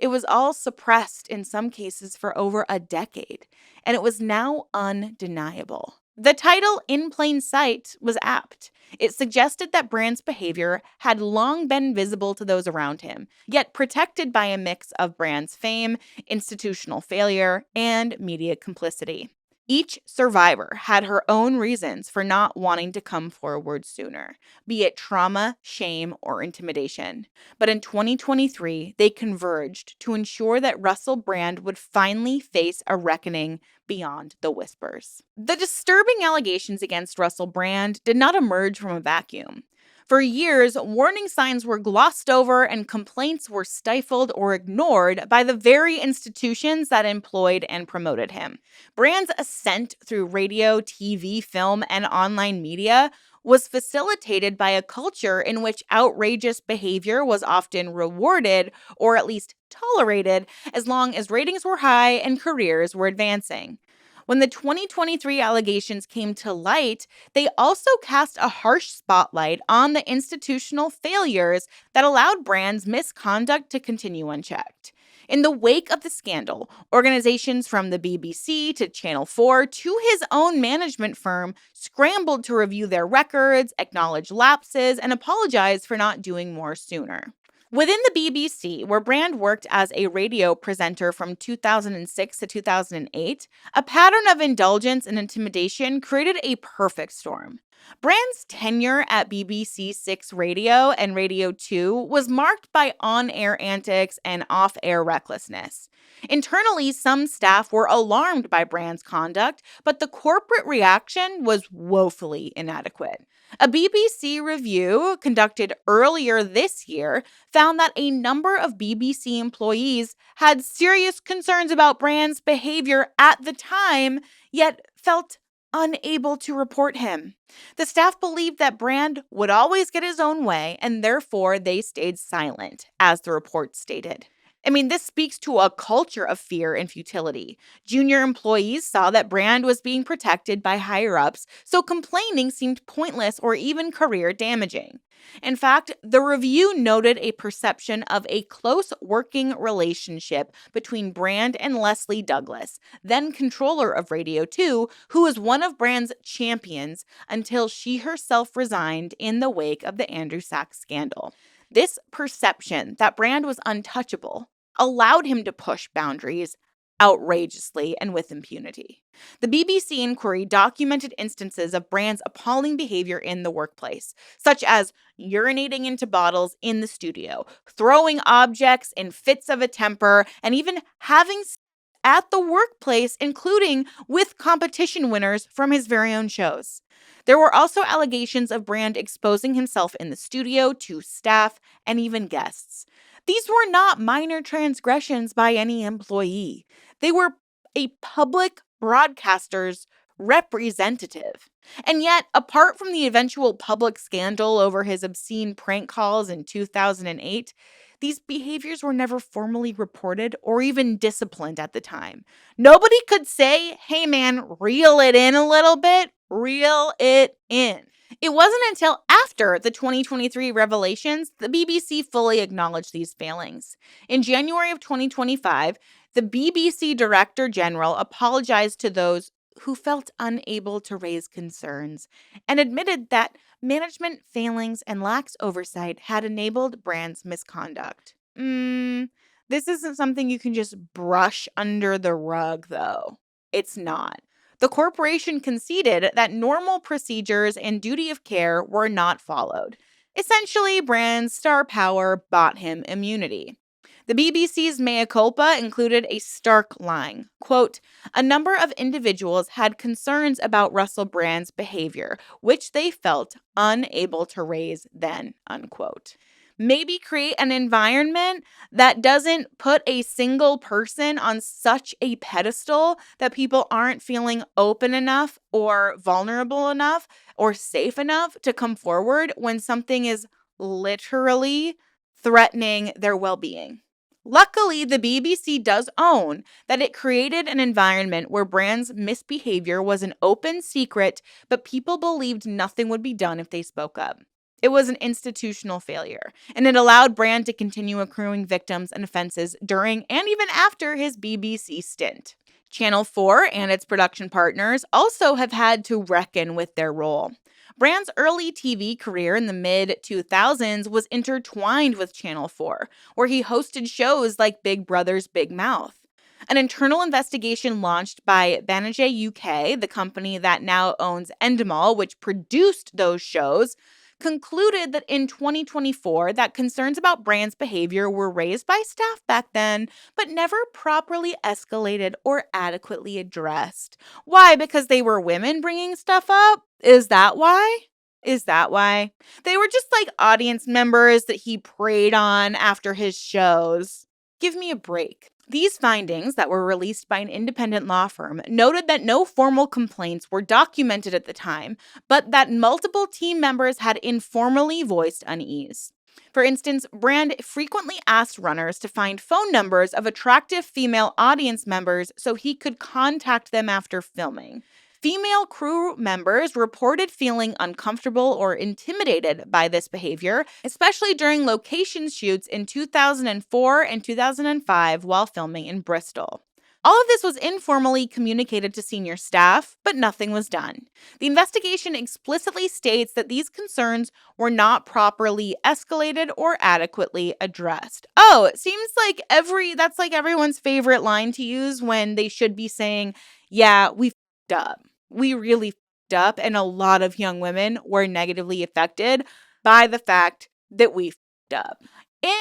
It was all suppressed in some cases for over a decade, and it was now undeniable. The title, In Plain Sight, was apt. It suggested that Brand's behavior had long been visible to those around him, yet protected by a mix of Brand's fame, institutional failure, and media complicity. Each survivor had her own reasons for not wanting to come forward sooner, be it trauma, shame, or intimidation. But in 2023, they converged to ensure that Russell Brand would finally face a reckoning beyond the whispers. The disturbing allegations against Russell Brand did not emerge from a vacuum. For years, warning signs were glossed over and complaints were stifled or ignored by the very institutions that employed and promoted him. Brand's ascent through radio, TV, film, and online media was facilitated by a culture in which outrageous behavior was often rewarded or at least tolerated as long as ratings were high and careers were advancing. When the 2023 allegations came to light, they also cast a harsh spotlight on the institutional failures that allowed Brand's misconduct to continue unchecked. In the wake of the scandal, organizations from the BBC to Channel 4 to his own management firm scrambled to review their records, acknowledge lapses, and apologize for not doing more sooner. Within the BBC, where Brand worked as a radio presenter from 2006 to 2008, a pattern of indulgence and intimidation created a perfect storm. Brand's tenure at BBC Six Radio and Radio 2 was marked by on-air antics and off-air recklessness. Internally, some staff were alarmed by Brand's conduct, but the corporate reaction was woefully inadequate. A BBC review conducted earlier this year found that a number of BBC employees had serious concerns about Brand's behavior at the time, yet felt unable to report him. The staff believed that Brand would always get his own way, and therefore they stayed silent, as the report stated. This speaks to a culture of fear and futility. Junior employees saw that Brand was being protected by higher-ups, so complaining seemed pointless or even career damaging. In fact, the review noted a perception of a close working relationship between Brand and Leslie Douglas, then controller of Radio 2, who was one of Brand's champions until she herself resigned in the wake of the Andrew Sachs scandal. This perception that Brand was untouchable allowed him to push boundaries outrageously and with impunity. The BBC inquiry documented instances of Brand's appalling behavior in the workplace, such as urinating into bottles in the studio, throwing objects in fits of a temper, and even having sex at the workplace, including with competition winners from his very own shows. There were also allegations of Brand exposing himself in the studio to staff and even guests. These were not minor transgressions by any employee. They were a public broadcaster's representative. And yet, apart from the eventual public scandal over his obscene prank calls in 2008, these behaviors were never formally reported or even disciplined at the time. Nobody could say, hey man, reel it in a little bit, reel it in. It wasn't until after the 2023 revelations the BBC fully acknowledged these failings. In January of 2025, the BBC Director General apologized to those who felt unable to raise concerns and admitted that management failings and lax oversight had enabled Brand's misconduct. This isn't something you can just brush under the rug, though. It's not. The corporation conceded that normal procedures and duty of care were not followed. Essentially, Brand's star power bought him immunity. The BBC's mea culpa included a stark line, quote, "A number of individuals had concerns about Russell Brand's behavior, which they felt unable to raise then," unquote. Maybe create an environment that doesn't put a single person on such a pedestal that people aren't feeling open enough or vulnerable enough or safe enough to come forward when something is literally threatening their well-being. Luckily, the BBC does own that it created an environment where Brand's misbehavior was an open secret, but people believed nothing would be done if they spoke up. It was an institutional failure, and it allowed Brand to continue accruing victims and offenses during and even after his BBC stint. Channel 4 and its production partners also have had to reckon with their role. Brand's early TV career in the mid-2000s was intertwined with Channel 4, where he hosted shows like Big Brother's Big Mouth. An internal investigation launched by Banijay UK, the company that now owns Endemol, which produced those shows, concluded that in 2024 that concerns about Brand's behavior were raised by staff back then, but never properly escalated or adequately addressed. Why? Because they were women bringing stuff up? Is that why? They were just like audience members that he preyed on after his shows. Give me a break. These findings that were released by an independent law firm noted that no formal complaints were documented at the time, but that multiple team members had informally voiced unease. For instance, Brand frequently asked runners to find phone numbers of attractive female audience members so he could contact them after filming. Female crew members reported feeling uncomfortable or intimidated by this behavior, especially during location shoots in 2004 and 2005 while filming in Bristol. All of this was informally communicated to senior staff, but nothing was done. The investigation explicitly states that these concerns were not properly escalated or adequately addressed. Oh, it seems like that's like everyone's favorite line to use when they should be saying, yeah, we f***ed up. We really f***ed up, and a lot of young women were negatively affected by the fact that we f***ed up. In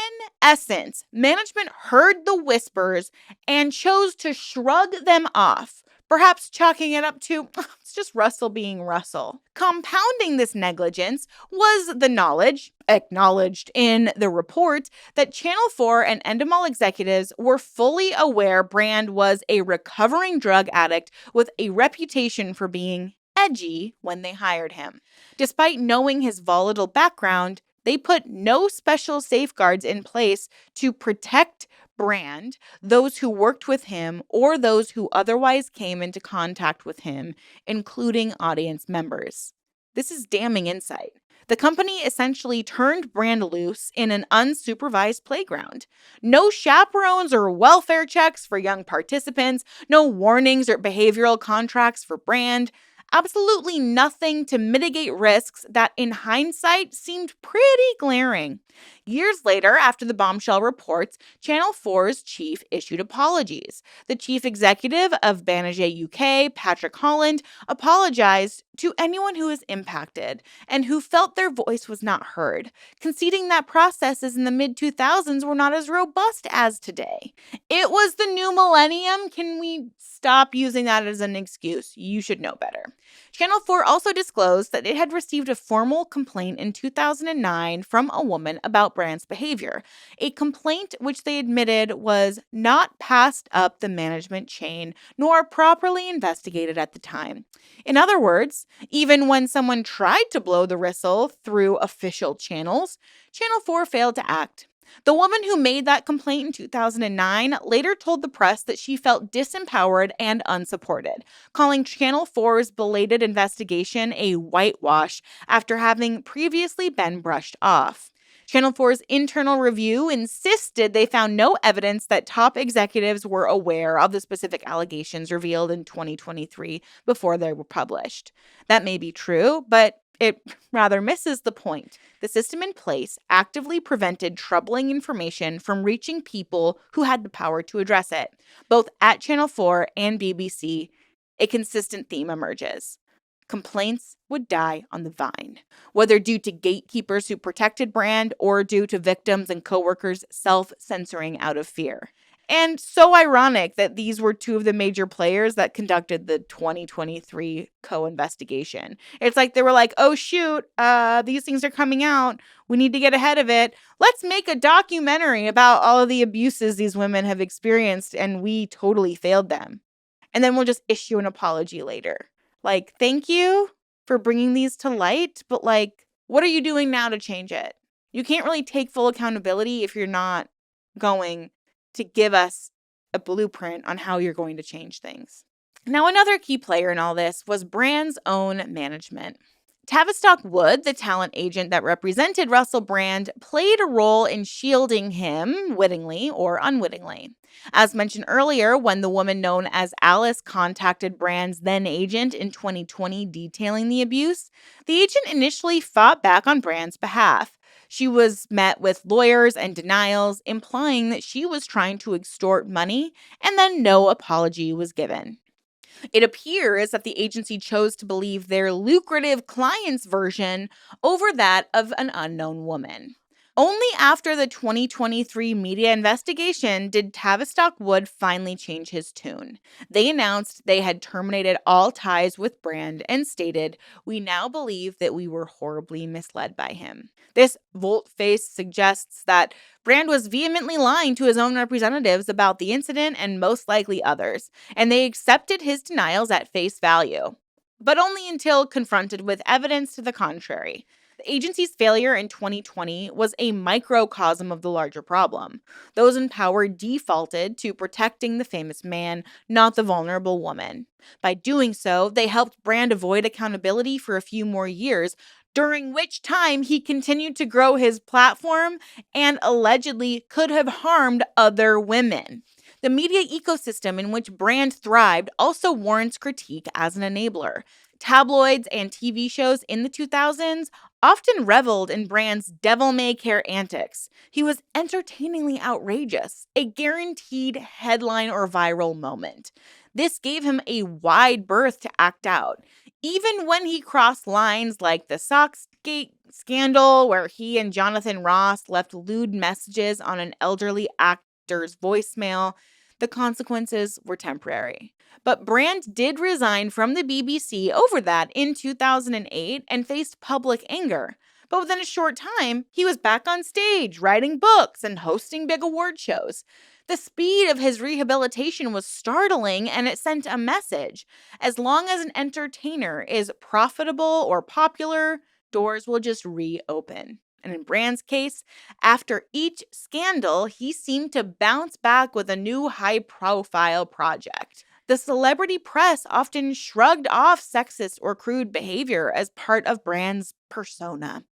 essence, management heard the whispers and chose to shrug them off, perhaps chalking it up to, it's just Russell being Russell. Compounding this negligence was the knowledge, acknowledged in the report, that Channel 4 and Endemol executives were fully aware Brand was a recovering drug addict with a reputation for being edgy when they hired him. Despite knowing his volatile background, they put no special safeguards in place to protect Brand, those who worked with him, or those who otherwise came into contact with him, including audience members. This is damning insight. The company essentially turned Brand loose in an unsupervised playground. No chaperones or welfare checks for young participants, no warnings or behavioral contracts for Brand. Absolutely nothing to mitigate risks that, in hindsight, seemed pretty glaring. Years later, after the bombshell reports, Channel 4's chief issued apologies. The chief executive of Banijay UK, Patrick Holland, apologized to anyone who was impacted and who felt their voice was not heard, conceding that processes in the mid-2000s were not as robust as today. It was the new millennium. Can we stop using that as an excuse? You should know better. Channel 4 also disclosed that it had received a formal complaint in 2009 from a woman about Brand's behavior, a complaint which they admitted was not passed up the management chain nor properly investigated at the time. In other words, even when someone tried to blow the whistle through official channels, Channel 4 failed to act. The woman who made that complaint in 2009 later told the press that she felt disempowered and unsupported, calling Channel 4's belated investigation a whitewash after having previously been brushed off. Channel 4's internal review insisted they found no evidence that top executives were aware of the specific allegations revealed in 2023 before they were published. That may be true, but it rather misses the point. The system in place actively prevented troubling information from reaching people who had the power to address it. Both at Channel 4 and BBC, a consistent theme emerges. Complaints would die on the vine, whether due to gatekeepers who protected Brand or due to victims and coworkers self-censoring out of fear. And so ironic that these were two of the major players that conducted the 2023 co-investigation. It's like they were like, oh shoot, these things are coming out. We need to get ahead of it. Let's make a documentary about all of the abuses these women have experienced, and we totally failed them. And then we'll just issue an apology later. Like, thank you for bringing these to light, but like, what are you doing now to change it? You can't really take full accountability if you're not going to give us a blueprint on how you're going to change things. Now, another key player in all this was Brand's own management. Tavistock Wood, the talent agent that represented Russell Brand, played a role in shielding him, wittingly or unwittingly. As mentioned earlier, when the woman known as Alice contacted Brand's then agent in 2020 detailing the abuse, the agent initially fought back on Brand's behalf. She was met with lawyers and denials, implying that she was trying to extort money, and then no apology was given. It appears that the agency chose to believe their lucrative client's version over that of an unknown woman. Only after the 2023 media investigation did Tavistock Wood finally change his tune. They announced they had terminated all ties with Brand and stated, "We now believe that we were horribly misled by him." This volte-face suggests that Brand was vehemently lying to his own representatives about the incident and most likely others, and they accepted his denials at face value, but only until confronted with evidence to the contrary. The The agency's failure in 2020 was a microcosm of the larger problem. Those in power defaulted to protecting the famous man, not the vulnerable woman. By doing so, they helped Brand avoid accountability for a few more years, during which time he continued to grow his platform and allegedly could have harmed other women. The media ecosystem in which Brand thrived also warrants critique as an enabler. Tabloids and TV shows in the 2000s often reveled in Brand's devil-may-care antics. He was entertainingly outrageous, a guaranteed headline or viral moment. This gave him a wide berth to act out. Even when he crossed lines like the Socksgate scandal, where he and Jonathan Ross left lewd messages on an elderly actor's voicemail, the consequences were temporary. But Brand did resign from the BBC over that in 2008 and faced public anger. But within a short time, he was back on stage, writing books and hosting big award shows. The speed of his rehabilitation was startling, and it sent a message. As long as an entertainer is profitable or popular, doors will just reopen. And in Brand's case, after each scandal, he seemed to bounce back with a new high-profile project. The celebrity press often shrugged off sexist or crude behavior as part of Brand's persona.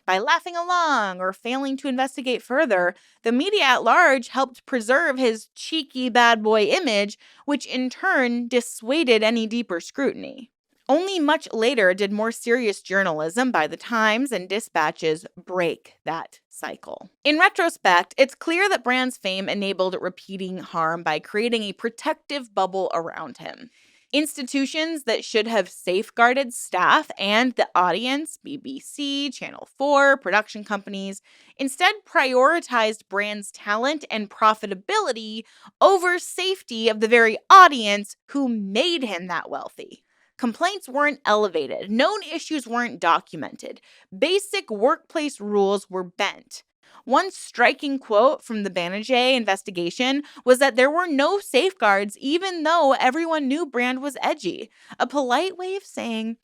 By laughing along or failing to investigate further, the media at large helped preserve his cheeky bad boy image, which in turn dissuaded any deeper scrutiny. Only much later did more serious journalism by the Times and Dispatches break that cycle. In retrospect, it's clear that Brand's fame enabled repeating harm by creating a protective bubble around him. Institutions that should have safeguarded staff and the audience, BBC, Channel 4, production companies, instead prioritized Brand's talent and profitability over safety of the very audience who made him that wealthy. Complaints weren't elevated, known issues weren't documented, basic workplace rules were bent. One striking quote from the Banerjee investigation was that there were no safeguards even though everyone knew Brand was edgy, a polite way of saying,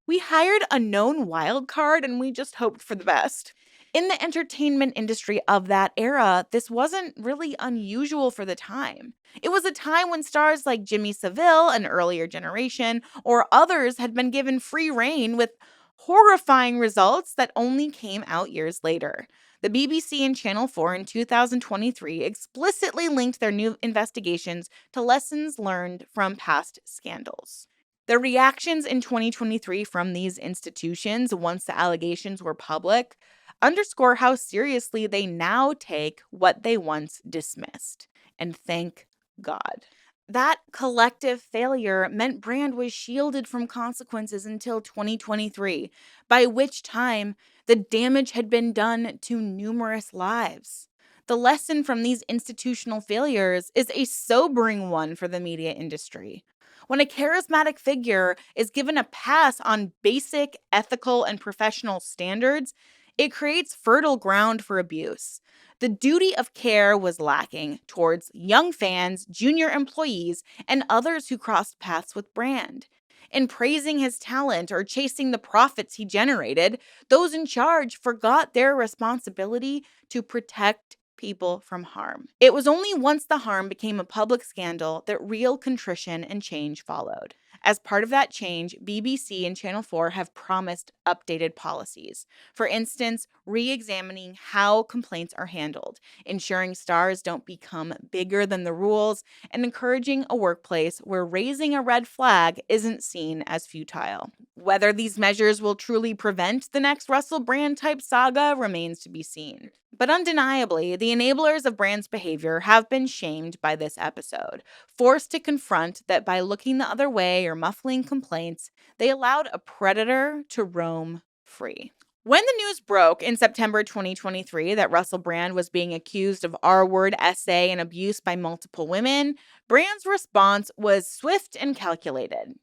we hired a known wild card and we just hoped for the best. In the entertainment industry of that era, this wasn't really unusual for the time. It was a time when stars like Jimmy Savile, an earlier generation, or others had been given free rein with horrifying results that only came out years later. The BBC and Channel 4 in 2023 explicitly linked their new investigations to lessons learned from past scandals. The reactions in 2023 from these institutions, once the allegations were public, underscore how seriously they now take what they once dismissed. And thank God. That collective failure meant Brand was shielded from consequences until 2023, by which time the damage had been done to numerous lives. The lesson from these institutional failures is a sobering one for the media industry. When a charismatic figure is given a pass on basic ethical and professional standards, it creates fertile ground for abuse. The duty of care was lacking towards young fans, junior employees, and others who crossed paths with Brand. In praising his talent or chasing the profits he generated, those in charge forgot their responsibility to protect people from harm. It was only once the harm became a public scandal that real contrition and change followed. As part of that change, BBC and Channel 4 have promised updated policies. For instance, re-examining how complaints are handled, ensuring stars don't become bigger than the rules, and encouraging a workplace where raising a red flag isn't seen as futile. Whether these measures will truly prevent the next Russell Brand-type saga remains to be seen. But undeniably, the enablers of Brand's behavior have been shamed by this episode, forced to confront that by looking the other way or muffling complaints, they allowed a predator to roam free. When the news broke in September 2023 that Russell Brand was being accused of R-word essay and abuse by multiple women, Brand's response was swift and calculated.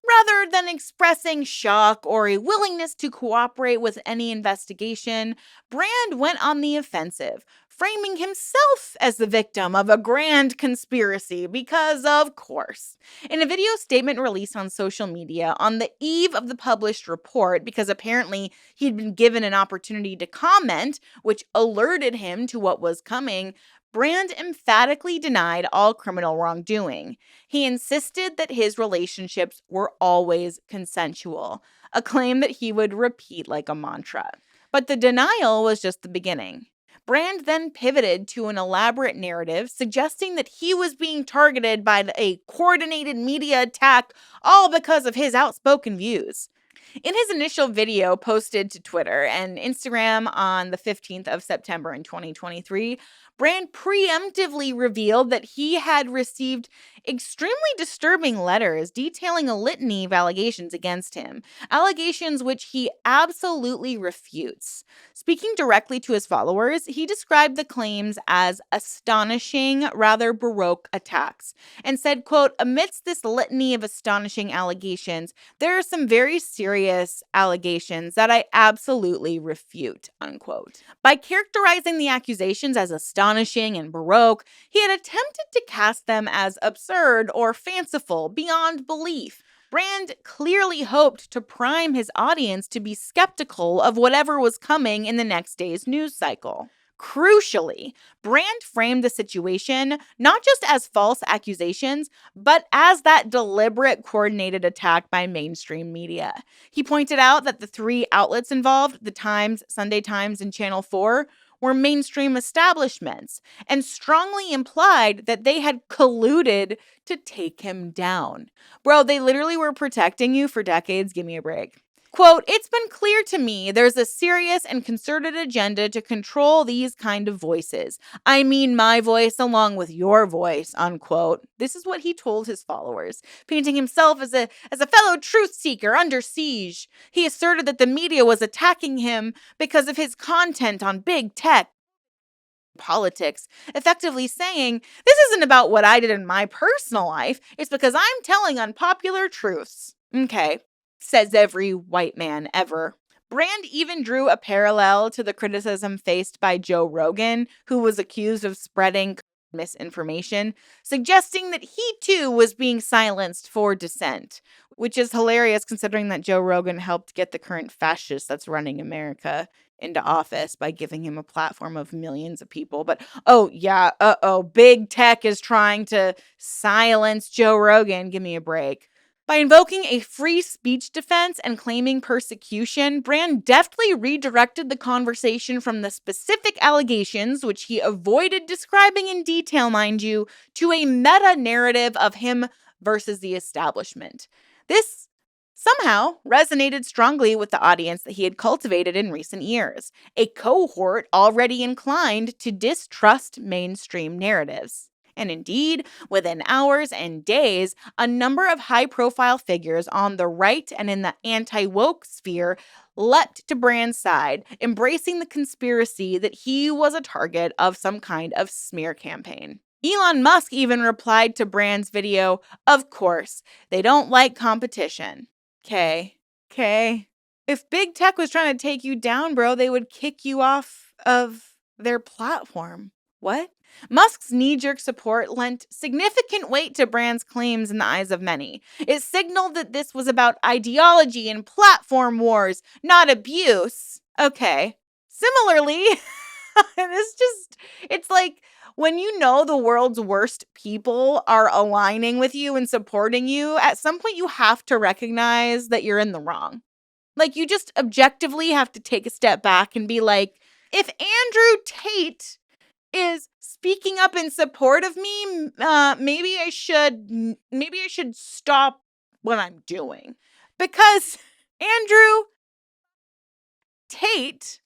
Rather than expressing shock or a willingness to cooperate with any investigation, Brand went on the offensive, framing himself as the victim of a grand conspiracy because, of course. In a video statement released on social media on the eve of the published report, because apparently he'd been given an opportunity to comment, which alerted him to what was coming, Brand emphatically denied all criminal wrongdoing. He insisted that his relationships were always consensual, a claim that he would repeat like a mantra. But the denial was just the beginning. Brand then pivoted to an elaborate narrative suggesting that he was being targeted by a coordinated media attack, all because of his outspoken views. In his initial video posted to Twitter and Instagram on the 15th of September in 2023, Brand preemptively revealed that he had received extremely disturbing letters detailing a litany of allegations against him, allegations which he absolutely refutes. Speaking directly to his followers, he described the claims as astonishing, rather baroque attacks, and said, quote, "Amidst this litany of astonishing allegations, there are some very serious allegations that I absolutely refute," unquote. By characterizing the accusations as astonishing and baroque, he had attempted to cast them as absurd or fanciful beyond belief. Brand clearly hoped to prime his audience to be skeptical of whatever was coming in the next day's news cycle. Crucially, Brand framed the situation not just as false accusations, but as that deliberate, coordinated attack by mainstream media. He pointed out that the three outlets involved, the Times, Sunday Times, and Channel 4, were mainstream establishments, and strongly implied that they had colluded to take him down. Bro, they literally were protecting you for decades. Give me a break. Quote, "It's been clear to me there's a serious and concerted agenda to control these kind of voices. I mean my voice along with your voice," unquote. This is what he told his followers, painting himself as a fellow truth seeker under siege. He asserted that the media was attacking him because of his content on big tech politics, effectively saying, "This isn't about what I did in my personal life. It's because I'm telling unpopular truths." Okay. Says every white man ever. Brand even drew a parallel to the criticism faced by Joe Rogan, who was accused of spreading misinformation, suggesting that he too was being silenced for dissent, which is hilarious considering that Joe Rogan helped get the current fascist that's running America into office by giving him a platform of millions of people. But big tech is trying to silence Joe Rogan. Give me a break. By invoking a free speech defense and claiming persecution, Brand deftly redirected the conversation from the specific allegations, which he avoided describing in detail, mind you, to a meta-narrative of him versus the establishment. This somehow resonated strongly with the audience that he had cultivated in recent years, a cohort already inclined to distrust mainstream narratives. And indeed, within hours and days, a number of high-profile figures on the right and in the anti-woke sphere leapt to Brand's side, embracing the conspiracy that he was a target of some kind of smear campaign. Elon Musk even replied to Brand's video, "Of course, they don't like competition." Okay. If big tech was trying to take you down, bro, they would kick you off of their platform. What? Musk's knee-jerk support lent significant weight to Brand's claims in the eyes of many. It signaled that this was about ideology and platform wars, not abuse. Okay. Similarly, it's like when you know the world's worst people are aligning with you and supporting you, at some point you have to recognize that you're in the wrong. Like, you just objectively have to take a step back and be like, if Andrew Tate is speaking up in support of me, maybe I should stop what I'm doing. Because Andrew Tate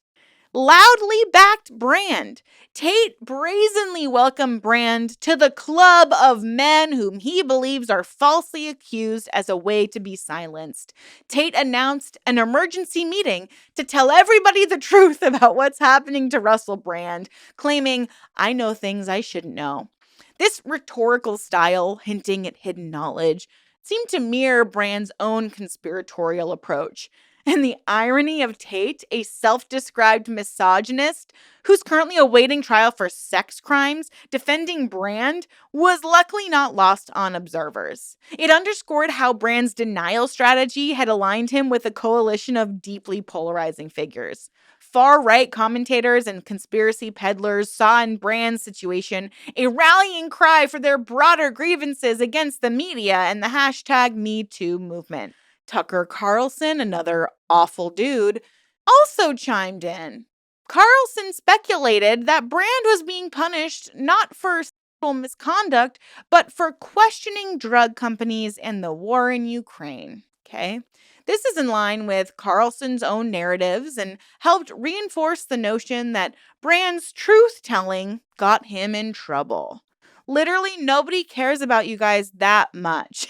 loudly backed Brand. Tate brazenly welcomed Brand to the club of men whom he believes are falsely accused as a way to be silenced. Tate announced an emergency meeting to tell everybody the truth about what's happening to Russell Brand, claiming, "I know things I shouldn't know." This rhetorical style, hinting at hidden knowledge, seemed to mirror Brand's own conspiratorial approach. And the irony of Tate, a self-described misogynist who's currently awaiting trial for sex crimes, defending Brand, was luckily not lost on observers. It underscored how Brand's denial strategy had aligned him with a coalition of deeply polarizing figures. Far-right commentators and conspiracy peddlers saw in Brand's situation a rallying cry for their broader grievances against the media and the hashtag #MeToo movement. Tucker Carlson, another awful dude, also chimed in. Carlson speculated that Brand was being punished not for sexual misconduct, but for questioning drug companies and the war in Ukraine. Okay? This is in line with Carlson's own narratives and helped reinforce the notion that Brand's truth-telling got him in trouble. Literally, nobody cares about you guys that much.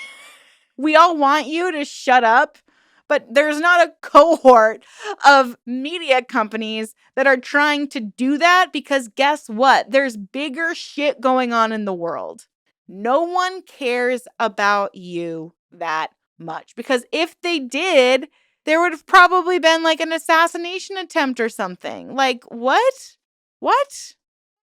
We all want you to shut up, but there's not a cohort of media companies that are trying to do that because guess what? There's bigger shit going on in the world. No one cares about you that much because if they did, there would have probably been like an assassination attempt or something. Like, what? What?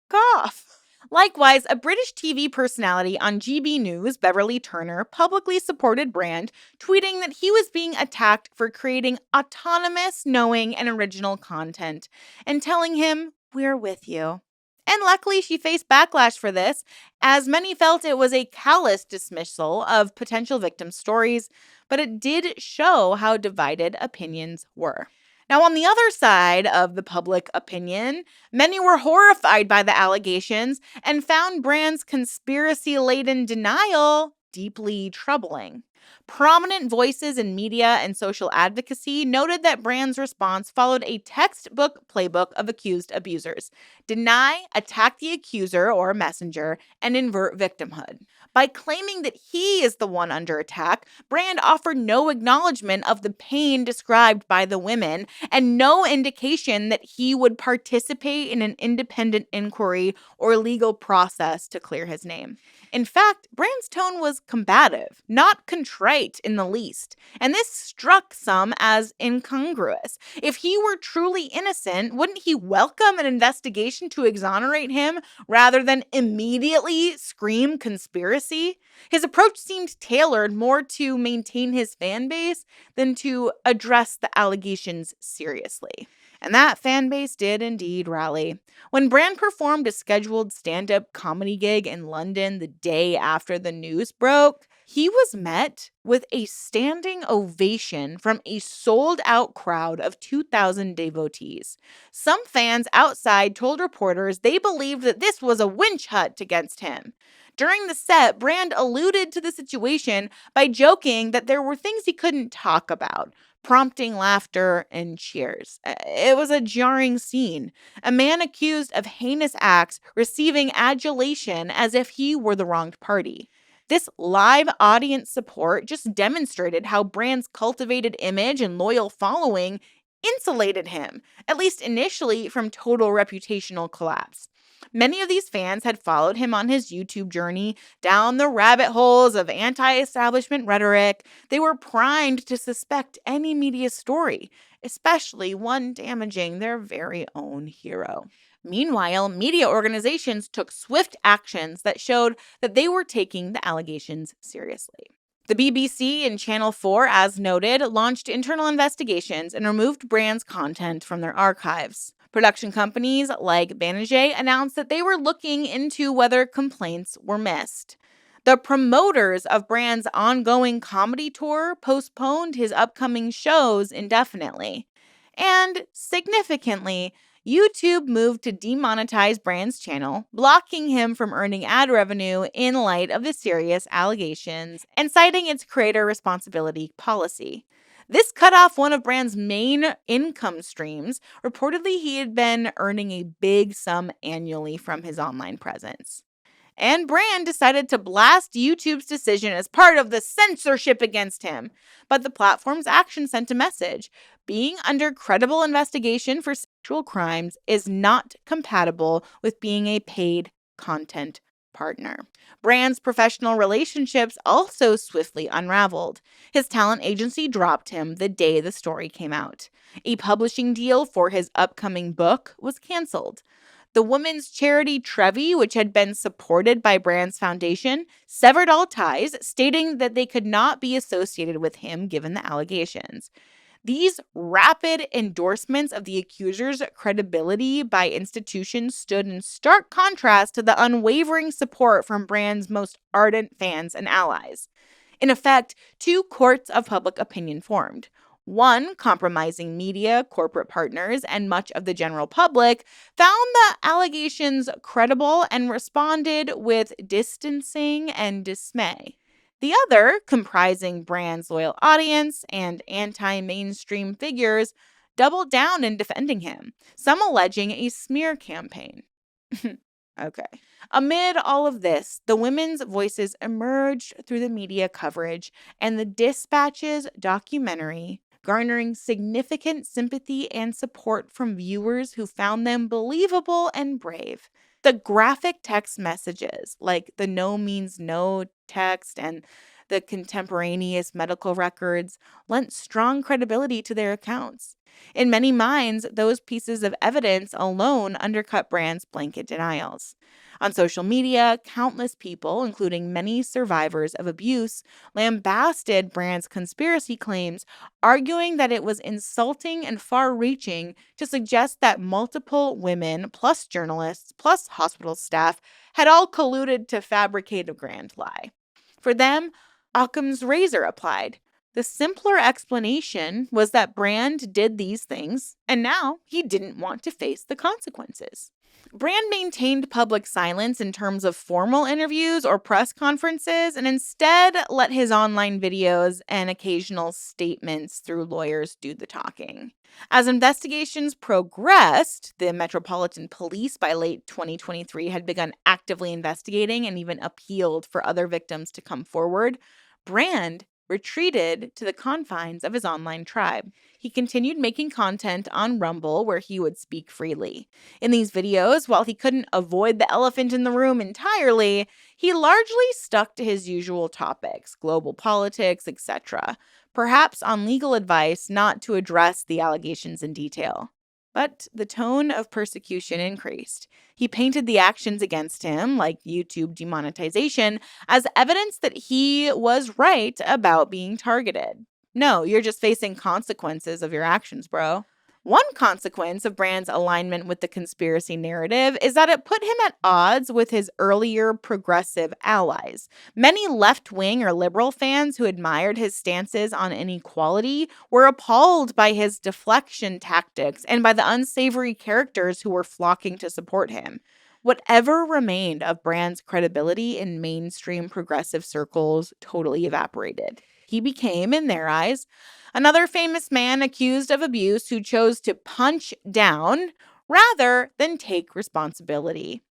Cough. Likewise, a British TV personality on GB News, Beverly Turner, publicly supported Brand, tweeting that he was being attacked for creating autonomous, knowing, and original content, and telling him, "We're with you." And luckily, she faced backlash for this, as many felt it was a callous dismissal of potential victim stories, but it did show how divided opinions were. Now, on the other side of the public opinion, many were horrified by the allegations and found Brand's conspiracy-laden denial deeply troubling. Prominent voices in media and social advocacy noted that Brand's response followed a textbook playbook of accused abusers: deny, attack the accuser or messenger, and invert victimhood. By claiming that he is the one under attack, Brand offered no acknowledgement of the pain described by the women and no indication that he would participate in an independent inquiry or legal process to clear his name. In fact, Brand's tone was combative, not contrite in the least, and this struck some as incongruous. If he were truly innocent, wouldn't he welcome an investigation to exonerate him rather than immediately scream conspiracy? His approach seemed tailored more to maintain his fan base than to address the allegations seriously. And that fan base did indeed rally. When Brand performed a scheduled stand-up comedy gig in London the day after the news broke, he was met with a standing ovation from a sold-out crowd of 2,000 devotees. Some fans outside told reporters they believed that this was a witch hunt against him. During the set, Brand alluded to the situation by joking that there were things he couldn't talk about, prompting laughter and cheers. It was a jarring scene. A man accused of heinous acts receiving adulation as if he were the wronged party. This live audience support just demonstrated how Brand's cultivated image and loyal following insulated him, at least initially, from total reputational collapse. Many of these fans had followed him on his YouTube journey down the rabbit holes of anti-establishment rhetoric. They were primed to suspect any media story, especially one damaging their very own hero. Meanwhile, media organizations took swift actions that showed that they were taking the allegations seriously. The BBC and Channel 4, as noted, launched internal investigations and removed Brand's content from their archives. Production companies like Banijay announced that they were looking into whether complaints were missed. The promoters of Brand's ongoing comedy tour postponed his upcoming shows indefinitely. And significantly, YouTube moved to demonetize Brand's channel, blocking him from earning ad revenue in light of the serious allegations and citing its creator responsibility policy. This cut off one of Brand's main income streams. Reportedly, he had been earning a big sum annually from his online presence. And Brand decided to blast YouTube's decision as part of the censorship against him. But the platform's action sent a message. Being under credible investigation for sexual crimes is not compatible with being a paid content partner. Brand's professional relationships also swiftly unraveled. His talent agency dropped him the day the story came out. A publishing deal for his upcoming book was canceled. The women's charity Trevi, which had been supported by Brand's foundation, severed all ties, stating that they could not be associated with him given the allegations. These rapid endorsements of the accuser's credibility by institutions stood in stark contrast to the unwavering support from Brand's most ardent fans and allies. In effect, two courts of public opinion formed. One, compromising media, corporate partners, and much of the general public, found the allegations credible and responded with distancing and dismay. The other, comprising Brand's loyal audience and anti-mainstream figures, doubled down in defending him, some alleging a smear campaign. Okay. Amid all of this, the women's voices emerged through the media coverage and the Dispatch's documentary, garnering significant sympathy and support from viewers who found them believable and brave. The graphic text messages, like the no means no text and the contemporaneous medical records, lent strong credibility to their accounts. In many minds, those pieces of evidence alone undercut Brand's blanket denials. On social media, countless people, including many survivors of abuse, lambasted Brand's conspiracy claims, arguing that it was insulting and far-reaching to suggest that multiple women, plus journalists, plus hospital staff, had all colluded to fabricate a grand lie. For them, Occam's razor applied. The simpler explanation was that Brand did these things, and now he didn't want to face the consequences. Brand maintained public silence in terms of formal interviews or press conferences, and instead let his online videos and occasional statements through lawyers do the talking. As investigations progressed, the Metropolitan Police by late 2023 had begun actively investigating and even appealed for other victims to come forward. Brand retreated to the confines of his online tribe. He continued making content on Rumble where he would speak freely. In these videos, while he couldn't avoid the elephant in the room entirely, he largely stuck to his usual topics, global politics, etc., perhaps on legal advice not to address the allegations in detail. But the tone of persecution increased. He painted the actions against him, like YouTube demonetization, as evidence that he was right about being targeted. No, you're just facing consequences of your actions, bro. One consequence of Brand's alignment with the conspiracy narrative is that it put him at odds with his earlier progressive allies. Many left-wing or liberal fans who admired his stances on inequality were appalled by his deflection tactics and by the unsavory characters who were flocking to support him. Whatever remained of Brand's credibility in mainstream progressive circles totally evaporated. He became, in their eyes, another famous man accused of abuse who chose to punch down rather than take responsibility.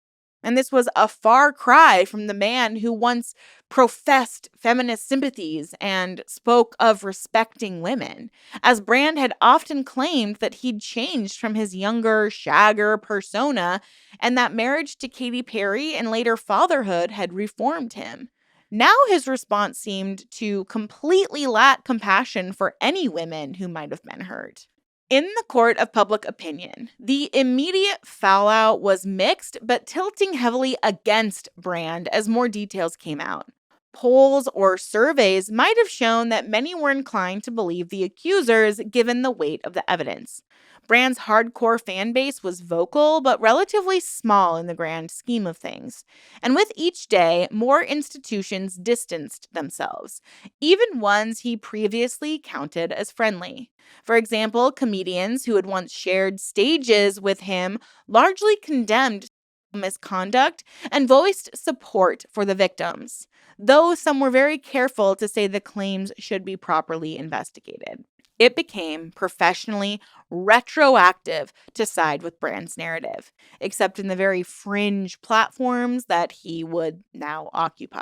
And this was a far cry from the man who once professed feminist sympathies and spoke of respecting women, as Brand had often claimed that he'd changed from his younger, shagger persona and that marriage to Katy Perry and later fatherhood had reformed him. Now his response seemed to completely lack compassion for any women who might have been hurt. In the court of public opinion, the immediate fallout was mixed but tilting heavily against Brand as more details came out. Polls or surveys might have shown that many were inclined to believe the accusers given the weight of the evidence. Brand's hardcore fan base was vocal but relatively small in the grand scheme of things. And with each day, more institutions distanced themselves, even ones he previously counted as friendly. For example, comedians who had once shared stages with him largely condemned misconduct and voiced support for the victims, though some were very careful to say the claims should be properly investigated. It became professionally retroactive to side with Brand's narrative, except in the very fringe platforms that he would now occupy.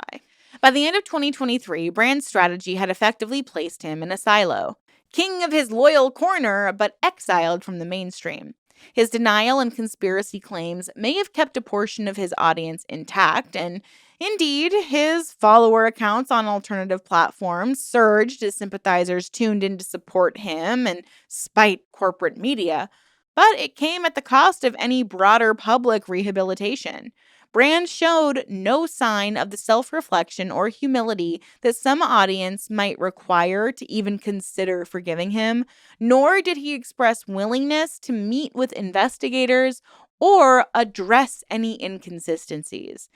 By the end of 2023, Brand's strategy had effectively placed him in a silo, king of his loyal corner, but exiled from the mainstream. His denial and conspiracy claims may have kept a portion of his audience intact, and indeed, his follower accounts on alternative platforms surged as sympathizers tuned in to support him and spite corporate media. But it came at the cost of any broader public rehabilitation. Brand showed no sign of the self-reflection or humility that some audience might require to even consider forgiving him, nor did he express willingness to meet with investigators or address any inconsistencies.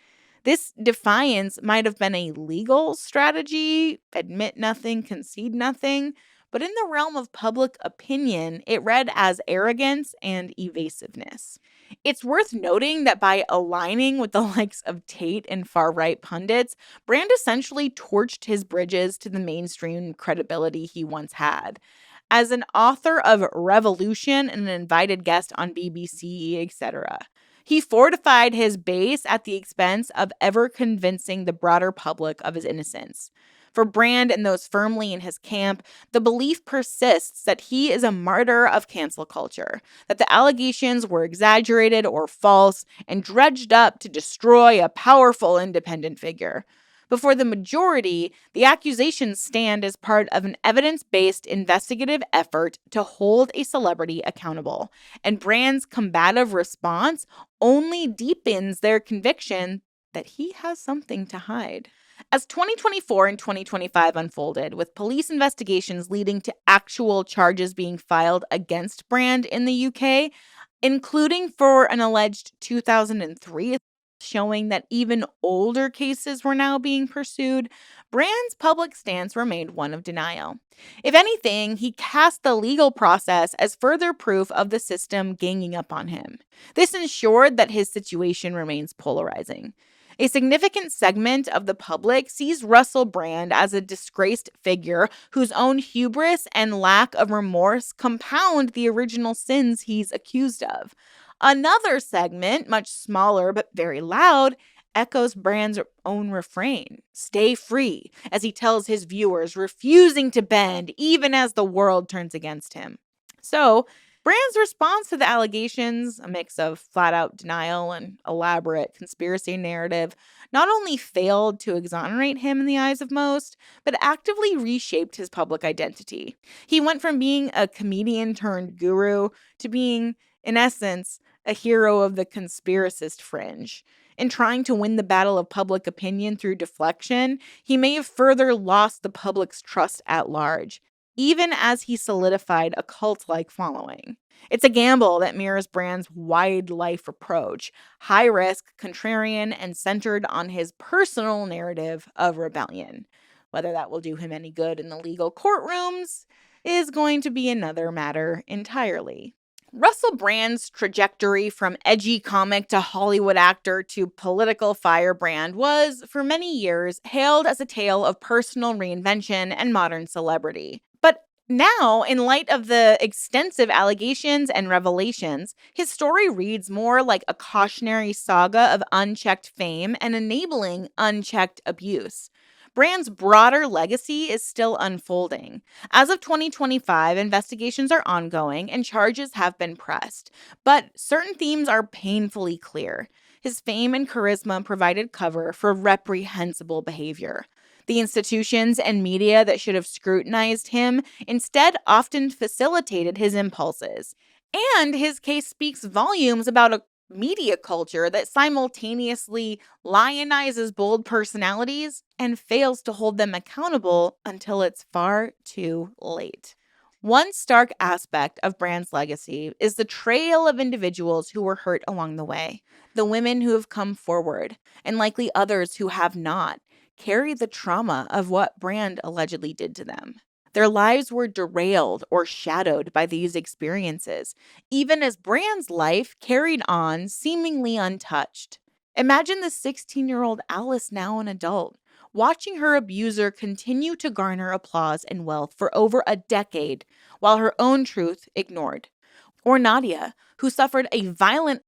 This defiance might have been a legal strategy, admit nothing, concede nothing, but in the realm of public opinion, it read as arrogance and evasiveness. It's worth noting that by aligning with the likes of Tate and far-right pundits, Brand essentially torched his bridges to the mainstream credibility he once had. As an author of Revolution and an invited guest on BBC, etc., he fortified his base at the expense of ever convincing the broader public of his innocence. For Brand and those firmly in his camp, the belief persists that he is a martyr of cancel culture, that the allegations were exaggerated or false and dredged up to destroy a powerful independent figure. Before the majority, the accusations stand as part of an evidence-based investigative effort to hold a celebrity accountable, and Brand's combative response only deepens their conviction that he has something to hide. As 2024 and 2025 unfolded, with police investigations leading to actual charges being filed against Brand in the UK, including for an alleged 2003 showing that even older cases were now being pursued, Brand's public stance remained one of denial. If anything, he cast the legal process as further proof of the system ganging up on him. This ensured that his situation remains polarizing. A significant segment of the public sees Russell Brand as a disgraced figure whose own hubris and lack of remorse compound the original sins he's accused of. Another segment, much smaller but very loud, echoes Brand's own refrain, "Stay free," as he tells his viewers, refusing to bend even as the world turns against him. So, Brand's response to the allegations, a mix of flat-out denial and elaborate conspiracy narrative, not only failed to exonerate him in the eyes of most, but actively reshaped his public identity. He went from being a comedian-turned-guru to being, in essence, a hero of the conspiracist fringe. In trying to win the battle of public opinion through deflection, he may have further lost the public's trust at large, even as he solidified a cult-like following. It's a gamble that mirrors Brand's wide life approach, high risk, contrarian, and centered on his personal narrative of rebellion. Whether that will do him any good in the legal courtrooms is going to be another matter entirely. Russell Brand's trajectory from edgy comic to Hollywood actor to political firebrand was, for many years, hailed as a tale of personal reinvention and modern celebrity. But now, in light of the extensive allegations and revelations, his story reads more like a cautionary saga of unchecked fame and enabling unchecked abuse. Brand's broader legacy is still unfolding. As of 2025, investigations are ongoing and charges have been pressed, but certain themes are painfully clear. His fame and charisma provided cover for reprehensible behavior. The institutions and media that should have scrutinized him instead often facilitated his impulses. And his case speaks volumes about a media culture that simultaneously lionizes bold personalities and fails to hold them accountable until it's far too late. One stark aspect of Brand's legacy is the trail of individuals who were hurt along the way. The women who have come forward, and likely others who have not, carry the trauma of what Brand allegedly did to them. Their lives were derailed or shadowed by these experiences, even as Brand's life carried on seemingly untouched. Imagine the 16-year-old Alice, now an adult, watching her abuser continue to garner applause and wealth for over a decade while her own truth ignored. Or Nadia, who suffered a violent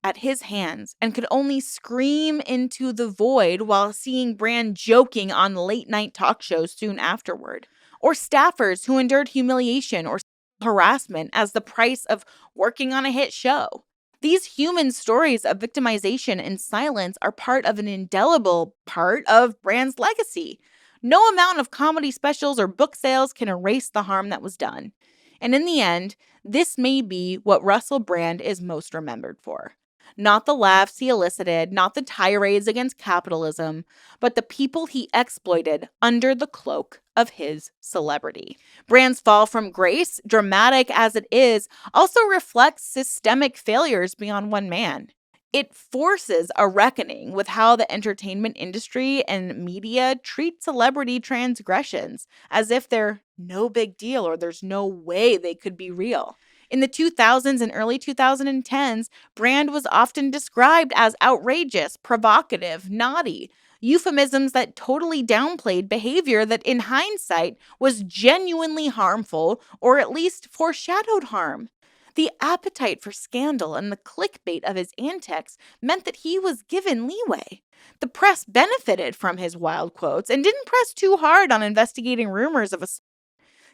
at his hands and could only scream into the void while seeing Brand joking on late-night talk shows soon afterward. Or staffers who endured humiliation or harassment as the price of working on a hit show. These human stories of victimization and silence are part of an indelible part of Brand's legacy. No amount of comedy specials or book sales can erase the harm that was done. And in the end, this may be what Russell Brand is most remembered for. Not the laughs he elicited, not the tirades against capitalism, but the people he exploited under the cloak of his celebrity. Brand's fall from grace, dramatic as it is, also reflects systemic failures beyond one man. It forces a reckoning with how the entertainment industry and media treat celebrity transgressions as if they're no big deal or there's no way they could be real. In the 2000s and early 2010s, Brand was often described as outrageous, provocative, naughty, euphemisms that totally downplayed behavior that in hindsight was genuinely harmful or at least foreshadowed harm. The appetite for scandal and the clickbait of his antics meant that he was given leeway. The press benefited from his wild quotes and didn't press too hard on investigating rumors of assault.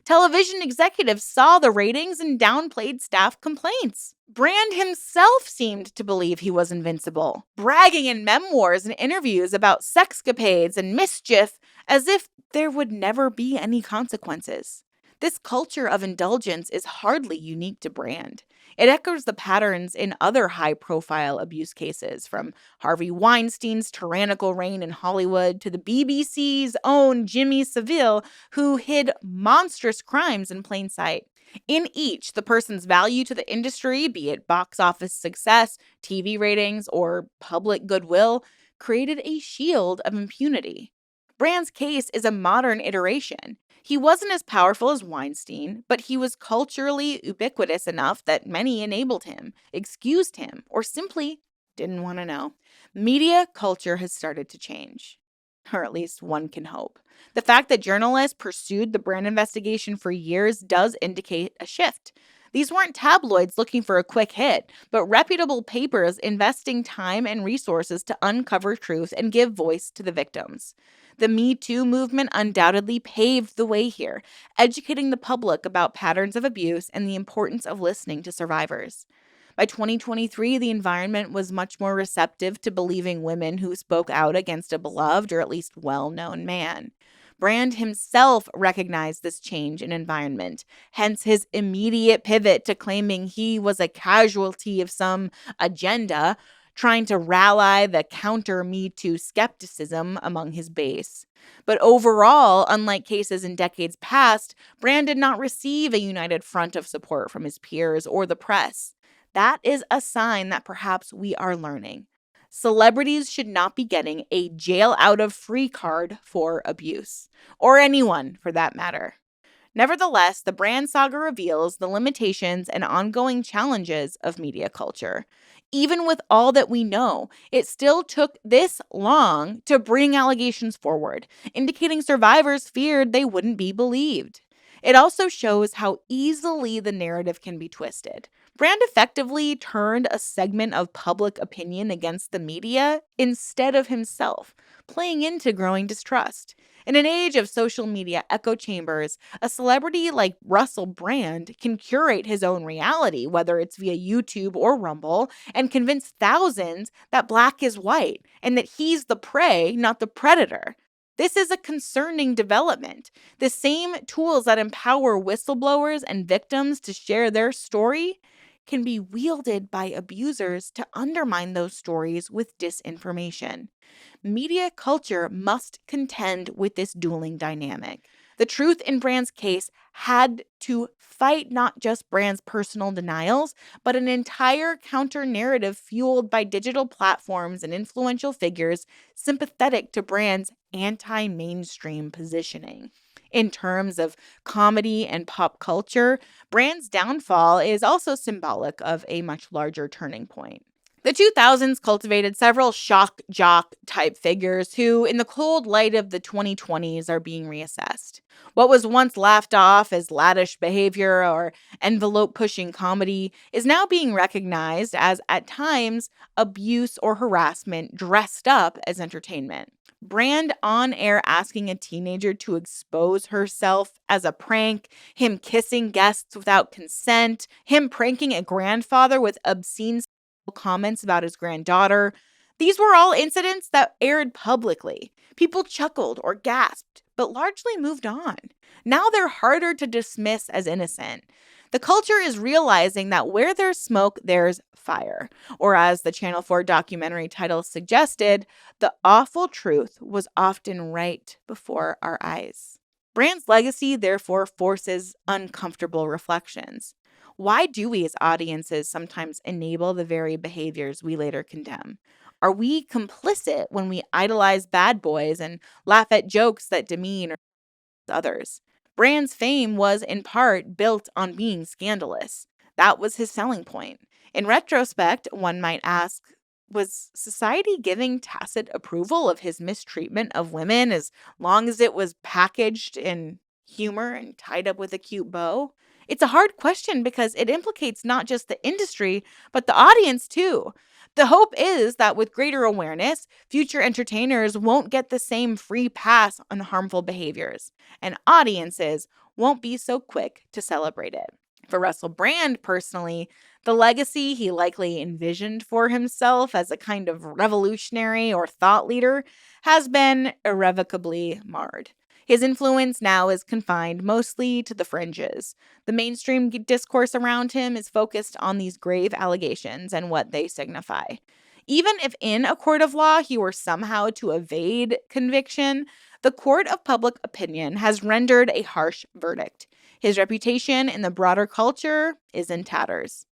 Television executives saw the ratings and downplayed staff complaints. Brand himself seemed to believe he was invincible, bragging in memoirs and interviews about sexcapades and mischief as if there would never be any consequences. This culture of indulgence is hardly unique to Brand. It echoes the patterns in other high-profile abuse cases, from Harvey Weinstein's tyrannical reign in Hollywood to the BBC's own Jimmy Savile, who hid monstrous crimes in plain sight. In each, the person's value to the industry, be it box office success, TV ratings, or public goodwill, created a shield of impunity. Brand's case is a modern iteration. He wasn't as powerful as Weinstein, but he was culturally ubiquitous enough that many enabled him, excused him, or simply didn't want to know. Media culture has started to change, or at least one can hope. The fact that journalists pursued the Brand investigation for years does indicate a shift. These weren't tabloids looking for a quick hit, but reputable papers investing time and resources to uncover truth and give voice to the victims. The Me Too movement undoubtedly paved the way here, educating the public about patterns of abuse and the importance of listening to survivors. By 2023, the environment was much more receptive to believing women who spoke out against a beloved or at least well-known man. Brand himself recognized this change in environment, hence his immediate pivot to claiming he was a casualty of some agenda, trying to rally the counter Me Too skepticism among his base. But overall, unlike cases in decades past, Brand did not receive a united front of support from his peers or the press. That is a sign that perhaps we are learning. Celebrities should not be getting a jail out of free card for abuse, or anyone for that matter. Nevertheless, the Brand saga reveals the limitations and ongoing challenges of media culture. Even with all that we know, it still took this long to bring allegations forward, indicating survivors feared they wouldn't be believed. It also shows how easily the narrative can be twisted. Brand effectively turned a segment of public opinion against the media instead of himself, playing into growing distrust. In an age of social media echo chambers, a celebrity like Russell Brand can curate his own reality, whether it's via YouTube or Rumble, and convince thousands that black is white and that he's the prey, not the predator. This is a concerning development. The same tools that empower whistleblowers and victims to share their story can be wielded by abusers to undermine those stories with disinformation. Media culture must contend with this dueling dynamic. The truth in Brand's case had to fight not just Brand's personal denials, but an entire counter-narrative fueled by digital platforms and influential figures sympathetic to Brand's anti-mainstream positioning. In terms of comedy and pop culture, Brand's downfall is also symbolic of a much larger turning point. The 2000s cultivated several shock jock type figures who, in the cold light of the 2020s, are being reassessed. What was once laughed off as laddish behavior or envelope-pushing comedy is now being recognized as, at times, abuse or harassment dressed up as entertainment. Brand on air asking a teenager to expose herself as a prank, him kissing guests without consent, him pranking a grandfather with obscene comments about his granddaughter. These were all incidents that aired publicly. People chuckled or gasped, but largely moved on. Now they're harder to dismiss as innocent. The culture is realizing that where there's smoke, there's fire. Or as the Channel 4 documentary title suggested, the awful truth was often right before our eyes. Brand's legacy, therefore, forces uncomfortable reflections. Why do we as audiences sometimes enable the very behaviors we later condemn? Are we complicit when we idolize bad boys and laugh at jokes that demean others? Brand's fame was in part built on being scandalous. That was his selling point. In retrospect, one might ask, was society giving tacit approval of his mistreatment of women as long as it was packaged in humor and tied up with a cute bow? It's a hard question because it implicates not just the industry, but the audience too. The hope is that with greater awareness, future entertainers won't get the same free pass on harmful behaviors, and audiences won't be so quick to celebrate it. For Russell Brand personally, the legacy he likely envisioned for himself as a kind of revolutionary or thought leader has been irrevocably marred. His influence now is confined mostly to the fringes. The mainstream discourse around him is focused on these grave allegations and what they signify. Even if in a court of law he were somehow to evade conviction, the court of public opinion has rendered a harsh verdict. His reputation in the broader culture is in tatters.